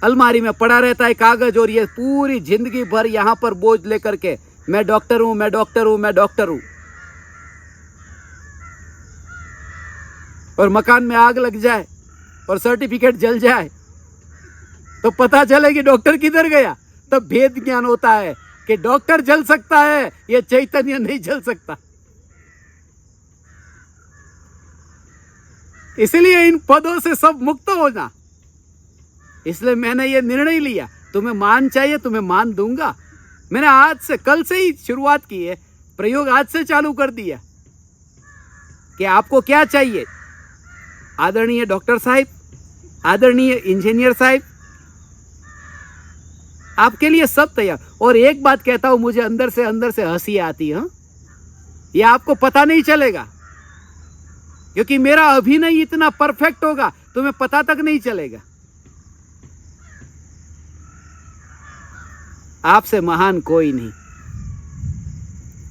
अलमारी में पड़ा रहता है कागज, और ये पूरी जिंदगी भर यहां पर बोझ लेकर के मैं डॉक्टर हूं, मैं डॉक्टर हूं, मैं डॉक्टर हूं। और मकान में आग लग जाए और सर्टिफिकेट जल जाए तो पता चले कि डॉक्टर किधर गया। तब भेद ज्ञान होता है कि डॉक्टर जल सकता है, ये चैतन्य नहीं जल सकता। इसलिए इन पदों से सब मुक्त होना। इसलिए मैंने ये निर्णय लिया, तुम्हें मान चाहिए, तुम्हें मान दूंगा। मैंने आज से, कल से ही शुरुआत की है, प्रयोग आज से चालू कर दिया कि आपको क्या चाहिए। आदरणीय डॉक्टर साहब, आदरणीय इंजीनियर साहब, आपके लिए सब तैयार। और एक बात कहता हूं, मुझे अंदर से हंसी आती है। ये आपको पता नहीं चलेगा, क्योंकि मेरा अभिनय इतना परफेक्ट होगा, तुम्हें पता तक नहीं चलेगा। आपसे महान कोई नहीं,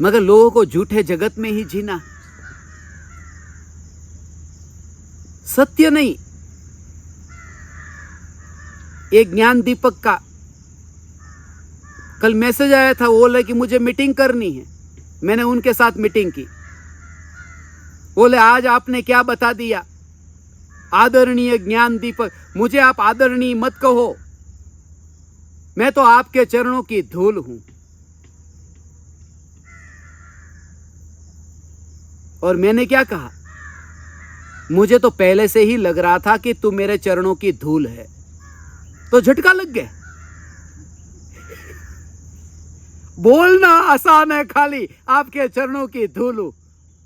मगर लोगों को झूठे जगत में ही जीना, सत्य नहीं। एक ज्ञान दीपक का कल मैसेज आया था, वो बोले कि मुझे मीटिंग करनी है। मैंने उनके साथ मीटिंग की। बोले आज आपने क्या बता दिया, आदरणीय ज्ञान दीपक। मुझे आप आदरणीय मत कहो, मैं तो आपके चरणों की धूल हूं। और मैंने क्या कहा, मुझे तो पहले से ही लग रहा था कि तू मेरे चरणों की धूल है, तो झटका लग गया। बोलना आसान है, खाली आपके चरणों की धूल हूं।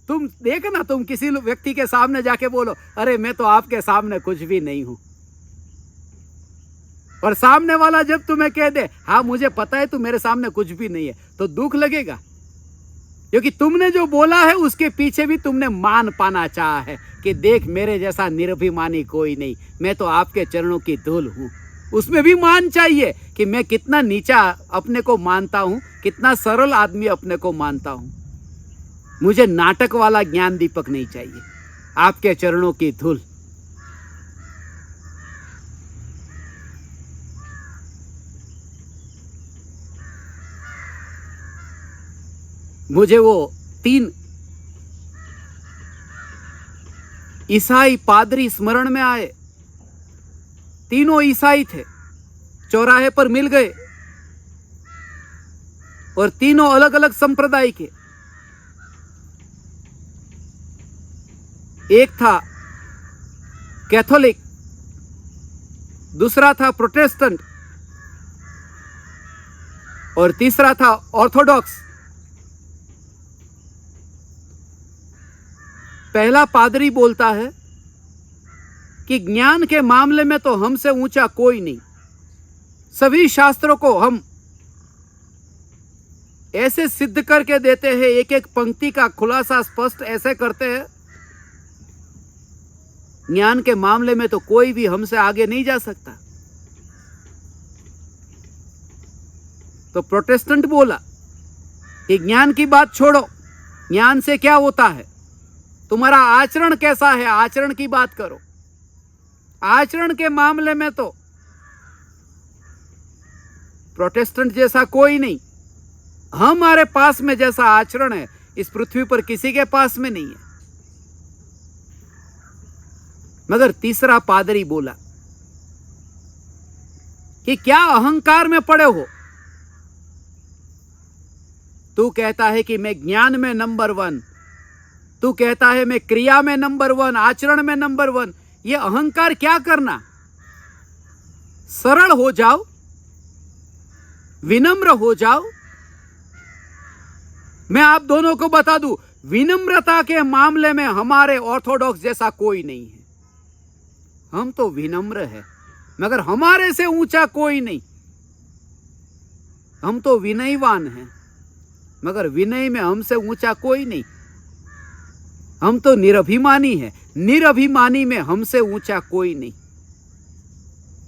तुम देखना, तुम किसी व्यक्ति के सामने जाके बोलो, अरे मैं तो आपके सामने कुछ भी नहीं हूं, और सामने वाला जब तुम्हें कह दे, हाँ मुझे पता है तू मेरे सामने कुछ भी नहीं है, तो दुख लगेगा, क्योंकि तुमने जो बोला है उसके पीछे भी तुमने मान पाना चाहा है कि देख मेरे जैसा निर्भिमानी कोई नहीं, मैं तो आपके चरणों की धूल हूं। उसमें भी मान चाहिए कि मैं कितना नीचा अपने को मानता हूं, कितना सरल आदमी अपने को मानता हूं। मुझे नाटक वाला ज्ञान दीपक नहीं चाहिए, आपके चरणों की धूल। मुझे वो 3 ईसाई पादरी स्मरण में आए। तीनों ईसाई थे, चौराहे पर मिल गए, और तीनों अलग अलग संप्रदाय के। एक था कैथोलिक, दूसरा था प्रोटेस्टेंट और तीसरा था ऑर्थोडॉक्स। पहला पादरी बोलता है कि ज्ञान के मामले में तो हमसे ऊंचा कोई नहीं। सभी शास्त्रों को हम ऐसे सिद्ध करके देते हैं, एक एक पंक्ति का खुलासा स्पष्ट ऐसे करते हैं, ज्ञान के मामले में तो कोई भी हमसे आगे नहीं जा सकता। तो प्रोटेस्टेंट बोला कि ज्ञान की बात छोड़ो, ज्ञान से क्या होता है, तुम्हारा आचरण कैसा है, आचरण की बात करो। आचरण के मामले में तो प्रोटेस्टेंट जैसा कोई नहीं। हमारे पास में जैसा आचरण है इस पृथ्वी पर किसी के पास में नहीं है। मगर तीसरा पादरी बोला कि क्या अहंकार में पड़े हो? तू कहता है कि मैं ज्ञान में नंबर 1, तू कहता है मैं क्रिया में नंबर 1, आचरण में नंबर 1। ये अहंकार क्या करना? सरल हो जाओ, विनम्र हो जाओ। मैं आप दोनों को बता दूं, विनम्रता के मामले में हमारे ऑर्थोडॉक्स जैसा कोई नहीं है। हम तो विनम्र है, मगर हमारे से ऊंचा कोई नहीं। हम तो विनयवान हैं, मगर विनय में हमसे ऊंचा कोई नहीं। हम तो निरभिमानी है, निरभिमानी में हमसे ऊंचा कोई नहीं।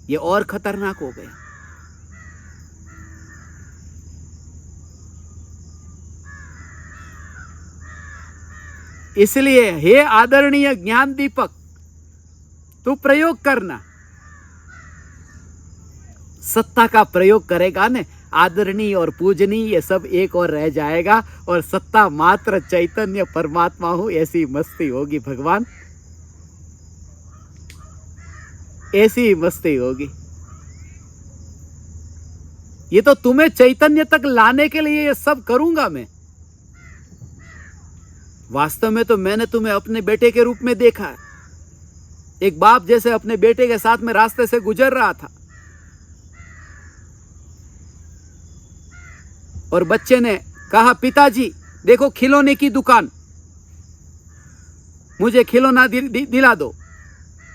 ये और खतरनाक हो गया। इसलिए हे आदरणीय ज्ञान दीपक, तू प्रयोग करना। सत्ता का प्रयोग करेगा ने, आदरणीय और पूजनीय ये सब एक और रह जाएगा और सत्ता मात्र चैतन्य परमात्मा हो, ऐसी मस्ती होगी भगवान, ऐसी मस्ती होगी। ये तो तुम्हें चैतन्य तक लाने के लिए ये सब करूंगा मैं। वास्तव में तो मैंने तुम्हें अपने बेटे के रूप में देखा है। एक बाप जैसे अपने बेटे के साथ में रास्ते से गुजर रहा था और बच्चे ने कहा, पिताजी देखो खिलौने की दुकान, मुझे खिलौना दिला दो।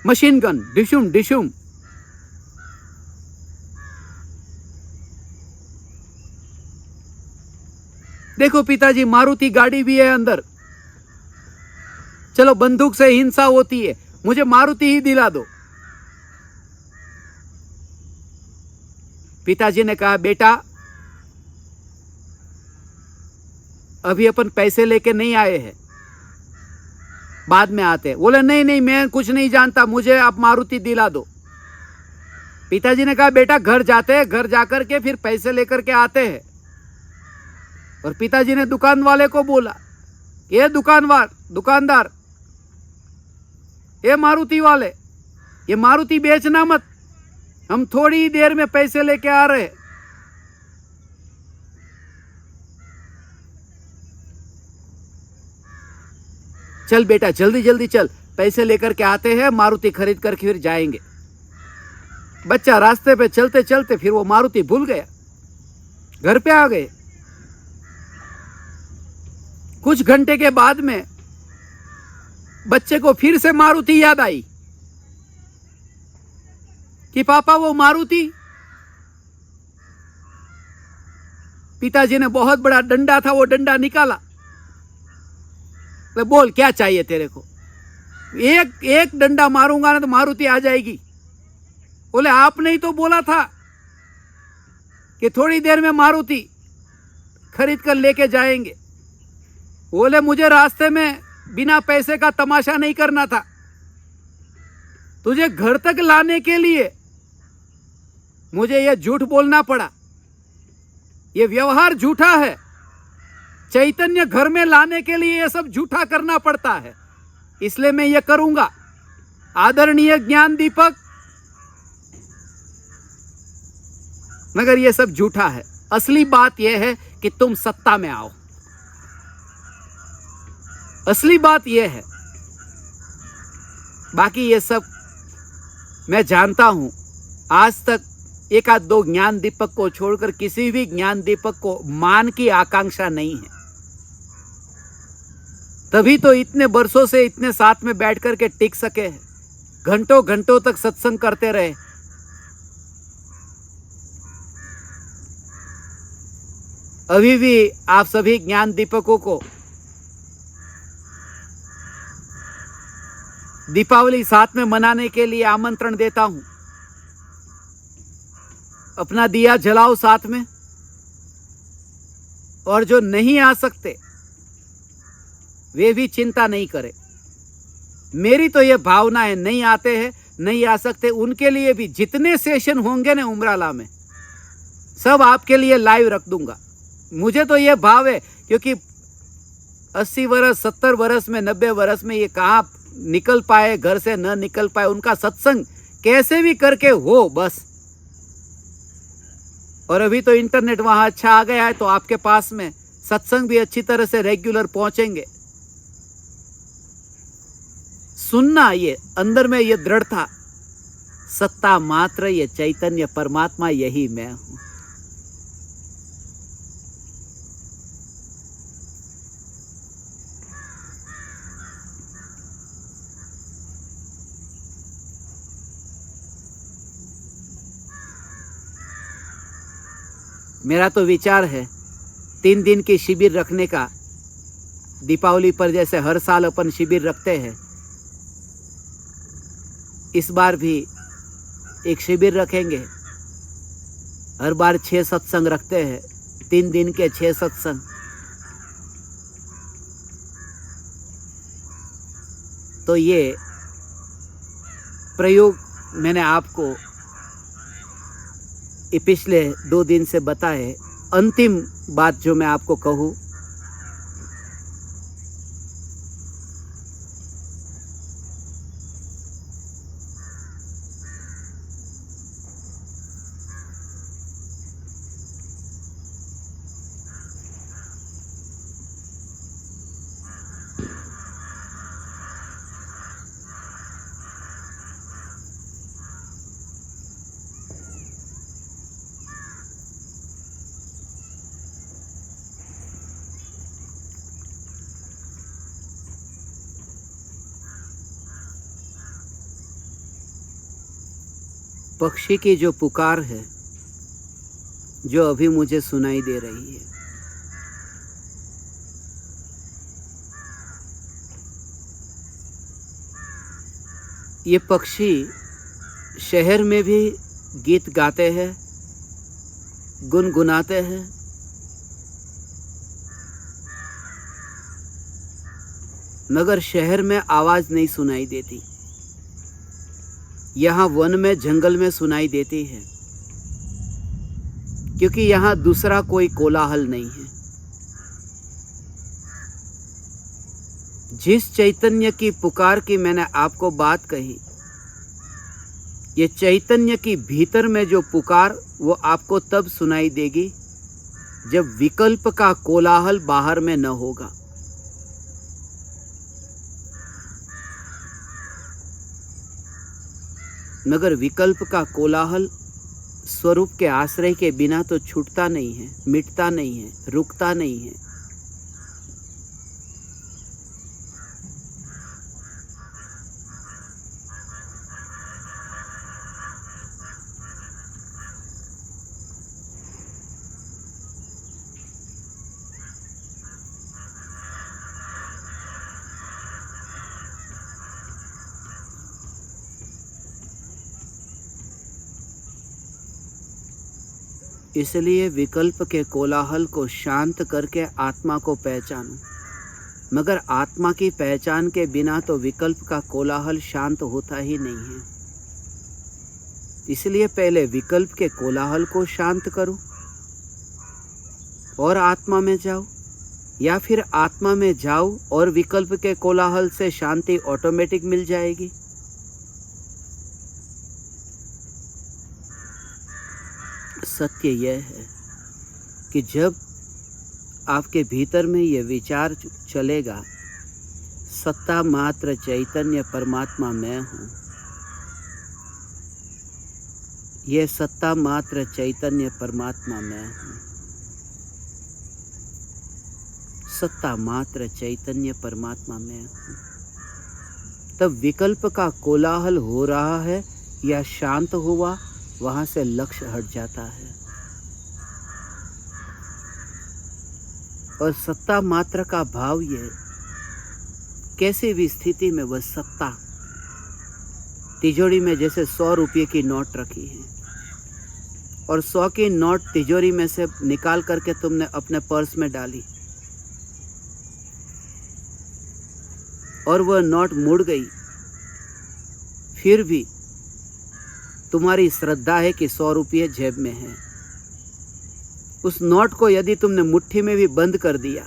मशीन गन, डिशुम डिशुम। देखो पिताजी मारुति गाड़ी भी है अंदर, चलो बंदूक से हिंसा होती है, मुझे मारुति ही दिला दो। पिताजी ने कहा, बेटा अभी अपन पैसे लेके नहीं आए हैं, बाद में आते हैं। बोले नहीं नहीं, मैं कुछ नहीं जानता, मुझे आप मारुति दिला दो। पिताजी ने कहा, बेटा घर जाते हैं, घर जाकर के फिर पैसे लेकर के आते हैं। और पिताजी ने दुकान वाले को बोला, ये दुकानदार, ये मारुति वाले, ये मारुति बेचना मत, हम थोड़ी ही देर में पैसे लेके आ रहे हैं। चल बेटा जल्दी जल्दी चल, पैसे लेकर के आते हैं, मारुति खरीद कर फिर जाएंगे। बच्चा रास्ते पे चलते चलते फिर वो मारुति भूल गया, घर पे आ गए। कुछ घंटे के बाद में बच्चे को फिर से मारुति याद आई कि पापा वो मारुति। पिताजी ने बहुत बड़ा डंडा था, वो डंडा निकाला। बोल क्या चाहिए तेरे को? एक डंडा मारूंगा ना तो मारुति आ जाएगी। बोले आपने ही तो बोला था कि थोड़ी देर में मारुति खरीद कर लेके जाएंगे। बोले मुझे रास्ते में बिना पैसे का तमाशा नहीं करना था, तुझे घर तक लाने के लिए मुझे यह झूठ बोलना पड़ा। यह व्यवहार झूठा है, चैतन्य घर में लाने के लिए यह सब झूठा करना पड़ता है, इसलिए मैं यह करूंगा। आदरणीय ज्ञान दीपक, मगर यह सब झूठा है। असली बात यह है कि तुम सत्ता में आओ। असली बात यह है बाकी ये सब मैं जानता हूँ। आज तक एक आध दो ज्ञान दीपक को छोड़कर किसी भी ज्ञान दीपक को मान की आकांक्षा नहीं है। तभी तो इतने वर्षों से इतने साथ में बैठ करके टिक सके हैं, घंटों घंटों तक सत्संग करते रहे। अभी भी आप सभी ज्ञान दीपकों को दीपावली साथ में मनाने के लिए आमंत्रण देता हूं। अपना दिया जलाओ साथ में, और जो नहीं आ सकते वे भी चिंता नहीं करें। मेरी तो यह भावना है, नहीं आते हैं, नहीं आ सकते, उनके लिए भी जितने सेशन होंगे ना उमराला में, सब आपके लिए लाइव रख दूंगा। मुझे तो यह भाव है, क्योंकि 80 वर्ष 70 वर्ष में 90 वर्ष में ये कहाँ निकल पाए, घर से न निकल पाए, उनका सत्संग कैसे भी करके हो बस। और अभी तो इंटरनेट वहां अच्छा आ गया है, तो आपके पास में सत्संग भी अच्छी तरह से रेगुलर पहुंचेंगे। सुनना, ये अंदर में ये दृढ़ता, सत्ता मात्र ये चैतन्य परमात्मा, यही मैं हूं। मेरा तो विचार है 3 दिन की शिविर रखने का। दीपावली पर जैसे हर साल अपन शिविर रखते हैं, इस बार भी एक शिविर रखेंगे। हर बार 6 सत्संग रखते हैं, 3 दिन के 6 सत्संग। तो ये प्रयोग मैंने आपको ये पिछले 2 दिन से बताए। अंतिम बात जो मैं आपको कहूँ, पक्षी की जो पुकार है, जो अभी मुझे सुनाई दे रही है, ये पक्षी शहर में भी गीत गाते हैं, गुनगुनाते हैं, मगर शहर में आवाज नहीं सुनाई देती। यहाँ वन में, जंगल में सुनाई देती है, क्योंकि यहाँ दूसरा कोई कोलाहल नहीं है। जिस चैतन्य की पुकार की मैंने आपको बात कही, ये चैतन्य की भीतर में जो पुकार, वो आपको तब सुनाई देगी जब विकल्प का कोलाहल बाहर में न होगा। मगर विकल्प का कोलाहल स्वरूप के आश्रय के बिना तो छूटता नहीं है, मिटता नहीं है, रुकता नहीं है। इसलिए विकल्प के कोलाहल को शांत करके आत्मा को पहचानो। मगर आत्मा की पहचान के बिना तो विकल्प का कोलाहल शांत होता ही नहीं है। इसलिए पहले विकल्प के कोलाहल को शांत करो और आत्मा में जाओ, या फिर आत्मा में जाओ और विकल्प के कोलाहल से शांति ऑटोमेटिक मिल जाएगी। सत्य यह है कि जब आपके भीतर में यह विचार चलेगा, सत्ता मात्र चैतन्य परमात्मा मैं हूँ। ये सत्ता मात्र चैतन्य परमात्मा मैं हूँ। सत्ता मात्र चैतन्य परमात्मा मैं हूँ। तब विकल्प का कोलाहल हो रहा है या शांत हुआ, वहां से लक्ष्य हट जाता है। और सत्ता मात्र का भाव ये, कैसी भी स्थिति में वह सत्ता, तिजोरी में जैसे 100 रुपये की नोट रखी है और 100 की नोट तिजोरी में से निकाल करके तुमने अपने पर्स में डाली और वह नोट मुड़ गई, फिर भी तुम्हारी श्रद्धा है कि 100 रुपये जेब में है। उस नोट को यदि तुमने मुट्ठी में भी बंद कर दिया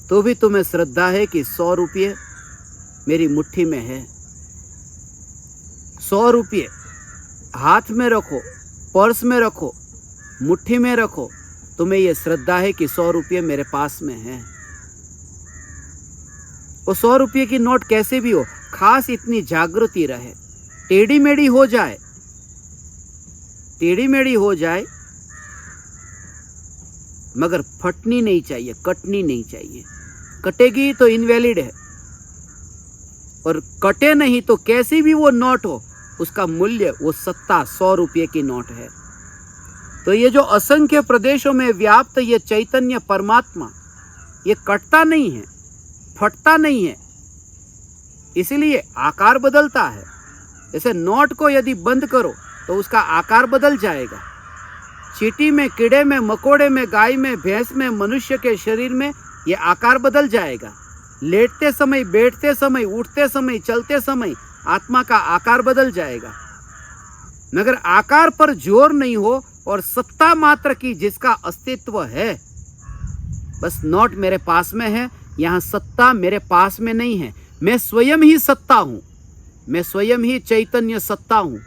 तो भी तुम्हें श्रद्धा है कि 100 रुपये मेरी मुट्ठी में है। 100 रुपये हाथ में रखो, पर्स में रखो, मुट्ठी में रखो, तुम्हें यह श्रद्धा है कि 100 रुपये मेरे पास में है। वो 100 रुपये की नोट कैसे भी हो, खास इतनी जागृति रहे, टेढ़ी मेढ़ी हो जाए, टेढ़ी मेढ़ी हो जाए, मगर फटनी नहीं चाहिए, कटनी नहीं चाहिए। कटेगी तो इनवैलिड है, और कटे नहीं तो कैसी भी वो नोट हो, उसका मूल्य वो सत्ता 100 रुपये की नोट है। तो ये जो असंख्य प्रदेशों में व्याप्त ये चैतन्य परमात्मा, ये कटता नहीं है, फटता नहीं है, इसलिए आकार बदलता है। जैसे नोट को यदि बंद करो तो उसका आकार बदल जाएगा। चींटी में, कीड़े में, मकोड़े में, गाय में, भैंस में, मनुष्य के शरीर में ये आकार बदल जाएगा। लेटते समय, बैठते समय, उठते समय, चलते समय आत्मा का आकार बदल जाएगा। मगर आकार पर जोर नहीं हो और सत्ता मात्र की जिसका अस्तित्व है, बस नोट मेरे पास में है, यहाँ सत्ता मेरे पास में नहीं है, मैं स्वयं ही सत्ता हूं, मैं स्वयं ही चैतन्य सत्ता हूं।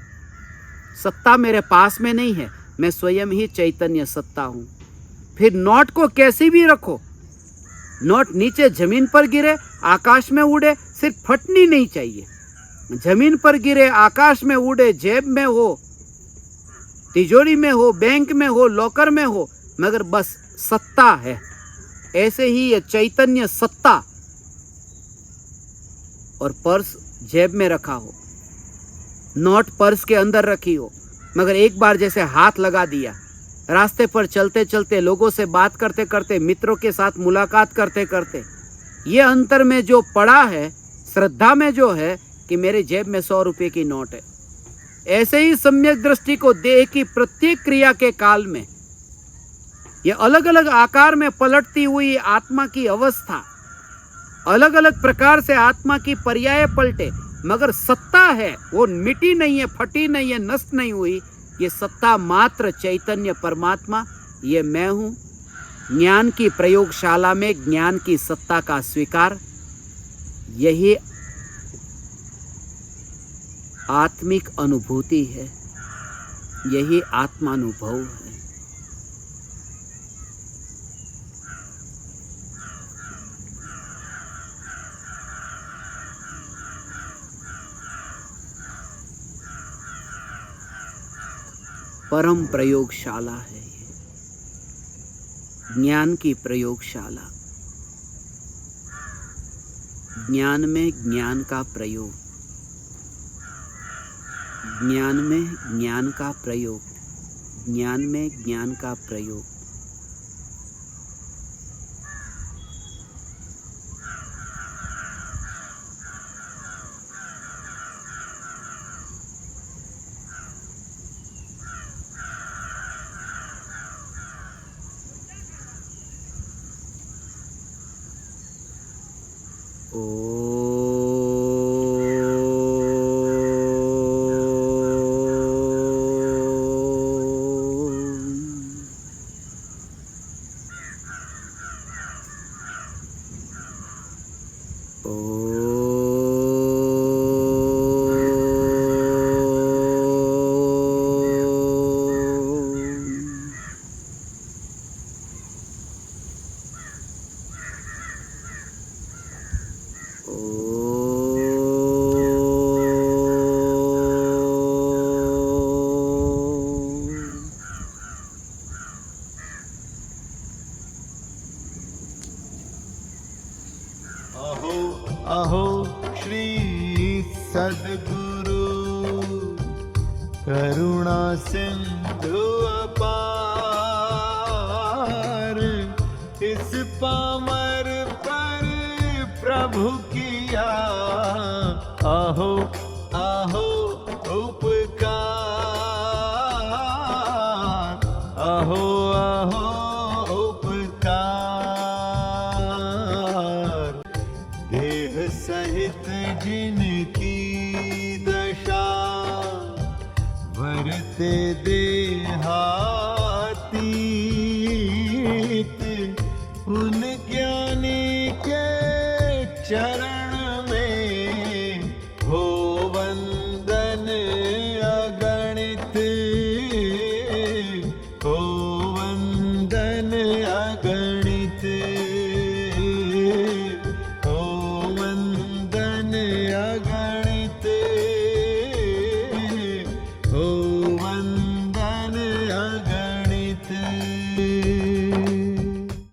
सत्ता मेरे पास में नहीं है, मैं स्वयं ही चैतन्य सत्ता हूं। फिर नोट को कैसी भी रखो, नोट नीचे जमीन पर गिरे, आकाश में उड़े, सिर्फ फटनी नहीं चाहिए। जमीन पर गिरे, आकाश में उड़े, जेब में हो, तिजोरी में हो, बैंक में हो, लॉकर में हो, मगर बस सत्ता है। ऐसे ही ये चैतन्य सत्ता, और पर्स जेब में रखा हो, नोट पर्स के अंदर रखी हो, मगर एक बार जैसे हाथ लगा दिया, रास्ते पर चलते चलते, लोगों से बात करते करते, मित्रों के साथ मुलाकात करते करते, ये अंतर में जो पड़ा है, श्रद्धा में जो है कि मेरे जेब में 100 रुपये की नोट है। ऐसे ही सम्यक दृष्टि को देह की प्रत्येक क्रिया के काल में ये अलग अलग आकार में पलटती हुई आत्मा की अवस्था, अलग अलग प्रकार से आत्मा की पर्याय पलटे, मगर सत्ता है, वो मिटी नहीं है, फटी नहीं है, नष्ट नहीं हुई। ये सत्ता मात्र चैतन्य परमात्मा, ये मैं हूं। ज्ञान की प्रयोगशाला में ज्ञान की सत्ता का स्वीकार, यही आत्मिक अनुभूति है, यही आत्मानुभव है। परम प्रयोगशाला है ये, ज्ञान की प्रयोगशाला। ज्ञान में ज्ञान का प्रयोग, ज्ञान में ज्ञान का प्रयोग, ज्ञान में ज्ञान का प्रयोग। अहो अहो श्री सद्गुरु करुणा सिंधु अपार, इस पामर पर प्रभु किया आहो आहो उपकार, आहो आहो उपकार। देह सहित जिनकी दशा वरते दे